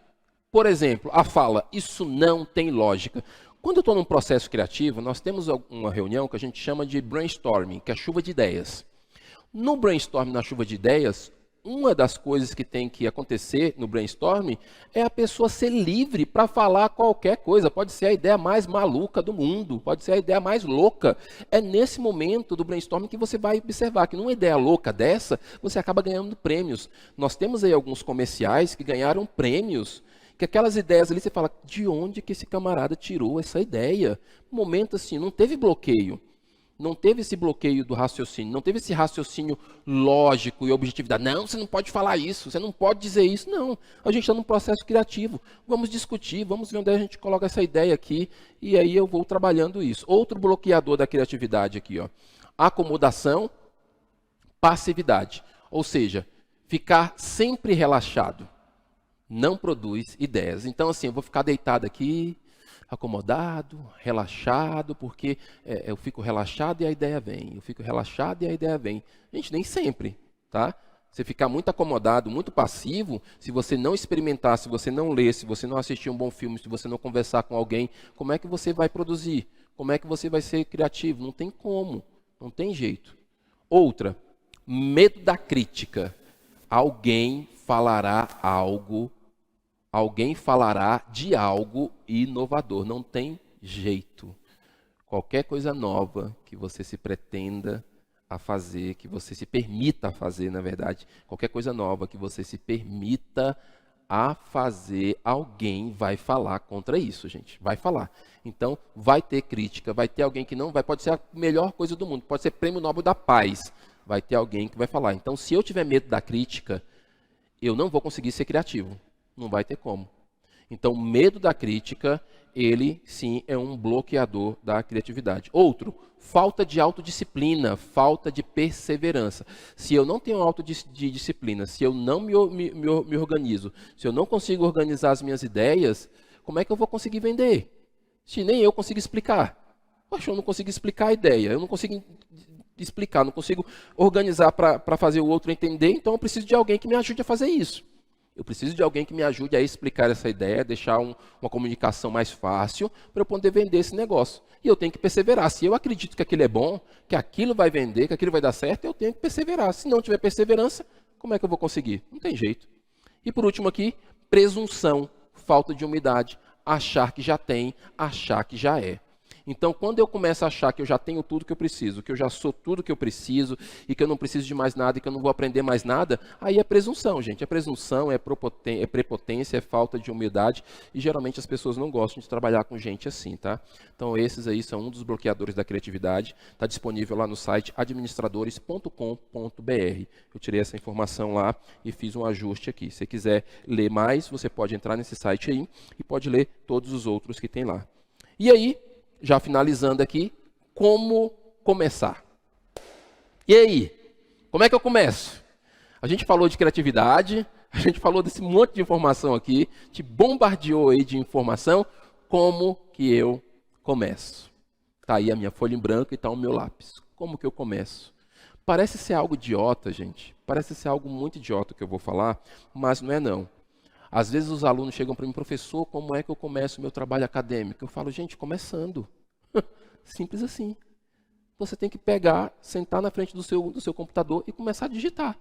S1: Por exemplo, a fala, isso não tem lógica. Quando eu estou num processo criativo, nós temos uma reunião que a gente chama de brainstorming, que é a chuva de ideias. No brainstorming, na chuva de ideias, uma das coisas que tem que acontecer no brainstorming é a pessoa ser livre para falar qualquer coisa. Pode ser a ideia mais maluca do mundo, pode ser a ideia mais louca. É nesse momento do brainstorming que você vai observar que numa ideia louca dessa, você acaba ganhando prêmios. Nós temos aí alguns comerciais que ganharam prêmios, que aquelas ideias ali você fala, de onde que esse camarada tirou essa ideia? Um momento assim, não teve bloqueio. Não teve esse bloqueio do raciocínio, não teve esse raciocínio lógico e objetividade. Não, você não pode falar isso, você não pode dizer isso. Não, a gente está num processo criativo. Vamos discutir, vamos ver onde a gente coloca essa ideia aqui e aí eu vou trabalhando isso. Outro bloqueador da criatividade aqui, ó, acomodação, passividade. Ou seja, ficar sempre relaxado. Não produz ideias. Então, assim, eu vou ficar deitado aqui, acomodado, relaxado, porque eu fico relaxado e a ideia vem. Eu fico relaxado e a ideia vem. Gente, nem sempre, tá? Você ficar muito acomodado, muito passivo, se você não experimentar, se você não ler, se você não assistir um bom filme, se você não conversar com alguém, como é que você vai produzir? Como é que você vai ser criativo? Não tem como, não tem jeito. Outra, medo da crítica. Alguém falará de algo inovador. Não tem jeito. Qualquer coisa nova que você se pretenda a fazer, que você se permita a fazer, na verdade, qualquer coisa nova que você se permita a fazer, alguém vai falar contra isso, gente. Vai falar. Então, vai ter crítica, vai ter alguém que não vai, pode ser a melhor coisa do mundo, pode ser Prêmio Nobel da Paz, vai ter alguém que vai falar. Então, se eu tiver medo da crítica, eu não vou conseguir ser criativo. Não vai ter como. Então, medo da crítica, ele sim é um bloqueador da criatividade. Outro, falta de autodisciplina, falta de perseverança. Se eu não tenho autodisciplina, se eu não me organizo, se eu não consigo organizar as minhas ideias, como é que eu vou conseguir vender? Se nem eu consigo explicar. Poxa, eu não consigo explicar a ideia, eu não consigo explicar, não consigo organizar para fazer o outro entender, então eu preciso de alguém que me ajude a fazer isso. Eu preciso de alguém que me ajude a explicar essa ideia, deixar uma comunicação mais fácil para eu poder vender esse negócio. E eu tenho que perseverar. Se eu acredito que aquilo é bom, que aquilo vai vender, que aquilo vai dar certo, eu tenho que perseverar. Se não tiver perseverança, como é que eu vou conseguir? Não tem jeito. E por último aqui, presunção, falta de humildade, achar que já tem, achar que já é. Então, quando eu começo a achar que eu já tenho tudo que eu preciso, que eu já sou tudo que eu preciso e que eu não preciso de mais nada e que eu não vou aprender mais nada, aí é presunção, gente. É presunção, é prepotência, é falta de humildade e geralmente as pessoas não gostam de trabalhar com gente assim, tá? Então, esses aí são um dos bloqueadores da criatividade. Está disponível lá no site administradores.com.br. Eu tirei essa informação lá e fiz um ajuste aqui. Se você quiser ler mais, você pode entrar nesse site aí e pode ler todos os outros que tem lá. E aí, já finalizando aqui, como começar? E aí, como é que eu começo? A gente falou de criatividade, a gente falou desse monte de informação aqui, te bombardeou aí de informação, como que eu começo? Está aí a minha folha em branco e está o meu lápis. Como que eu começo? Parece ser algo idiota, gente. Parece ser algo muito idiota que eu vou falar, mas não é não. Às vezes os alunos chegam para mim, professor, como é que eu começo o meu trabalho acadêmico? Eu falo, gente, começando. Simples assim. Você tem que pegar, sentar na frente do seu computador e começar a digitar.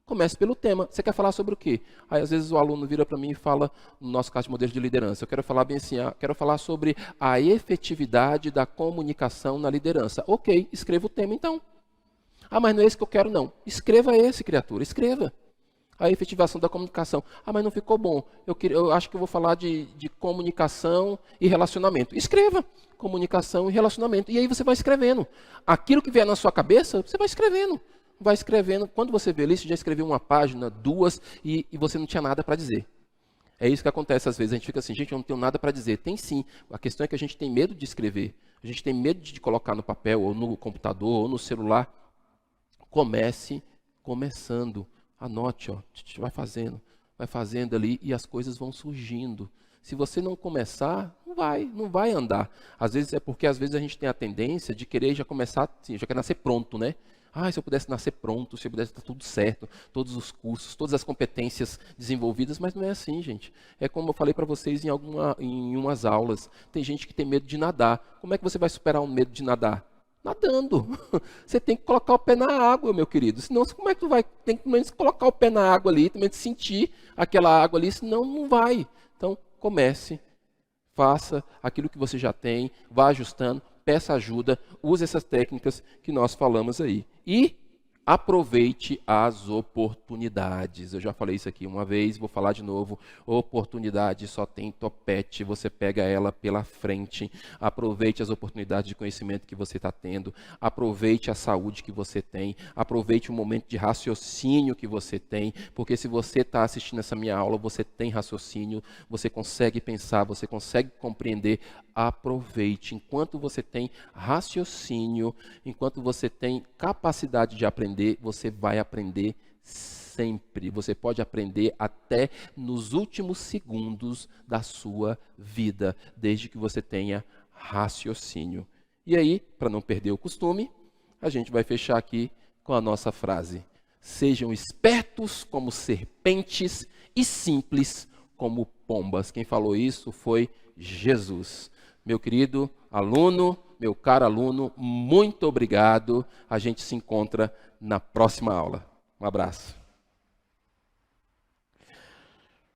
S1: Comece pelo tema. Você quer falar sobre o quê? Aí, às vezes, o aluno vira para mim e fala, no nosso caso de modelo de liderança, eu quero falar bem assim, quero falar sobre a efetividade da comunicação na liderança. Ok, escreva o tema então. Ah, mas não é esse que eu quero, não. Escreva esse, criatura, escreva. A efetivação da comunicação. Ah, mas não ficou bom. Eu acho que eu vou falar de comunicação e relacionamento. Escreva comunicação e relacionamento. E aí você vai escrevendo. Aquilo que vier na sua cabeça, você vai escrevendo. Vai escrevendo. Quando você vê ali, você já escreveu uma página, duas, e você não tinha nada para dizer. É isso que acontece às vezes. A gente fica assim, gente, eu não tenho nada para dizer. Tem sim. A questão é que a gente tem medo de escrever. A gente tem medo de colocar no papel, ou no computador, ou no celular. Comece começando. Anote, ó, vai fazendo ali e as coisas vão surgindo. Se você não começar, não vai andar. Às vezes é porque às vezes a gente tem a tendência de querer já começar, assim, já quer nascer pronto, né? Ah, se eu pudesse nascer pronto, se eu pudesse estar tudo certo, todos os cursos, todas as competências desenvolvidas, mas não é assim, gente. É como eu falei para vocês em umas aulas. Tem gente que tem medo de nadar. Como é que você vai superar um medo de nadar? Nadando. Você tem que colocar o pé na água, meu querido. Senão, como é que tu vai? Tem que pelo menos colocar o pé na água ali, também sentir aquela água ali, senão não vai. Então, comece, faça aquilo que você já tem, vá ajustando, peça ajuda, use essas técnicas que nós falamos aí. E aproveite as oportunidades. Eu já falei isso aqui uma vez, vou falar de novo. Oportunidade só tem topete, você pega ela pela frente. Aproveite as oportunidades de conhecimento que você está tendo. Aproveite a saúde que você tem. Aproveite o momento de raciocínio que você tem. Porque se você está assistindo essa minha aula, você tem raciocínio, você consegue pensar, você consegue compreender. Aproveite. Enquanto você tem raciocínio, enquanto você tem capacidade de aprender, você vai aprender sempre. Você pode aprender até nos últimos segundos da sua vida, desde que você tenha raciocínio. E aí, para não perder o costume, a gente vai fechar aqui com a nossa frase. Sejam espertos como serpentes e simples como pombas. Quem falou isso foi Jesus. Meu querido aluno, meu caro aluno, muito obrigado. A gente se encontra na próxima aula. Um abraço.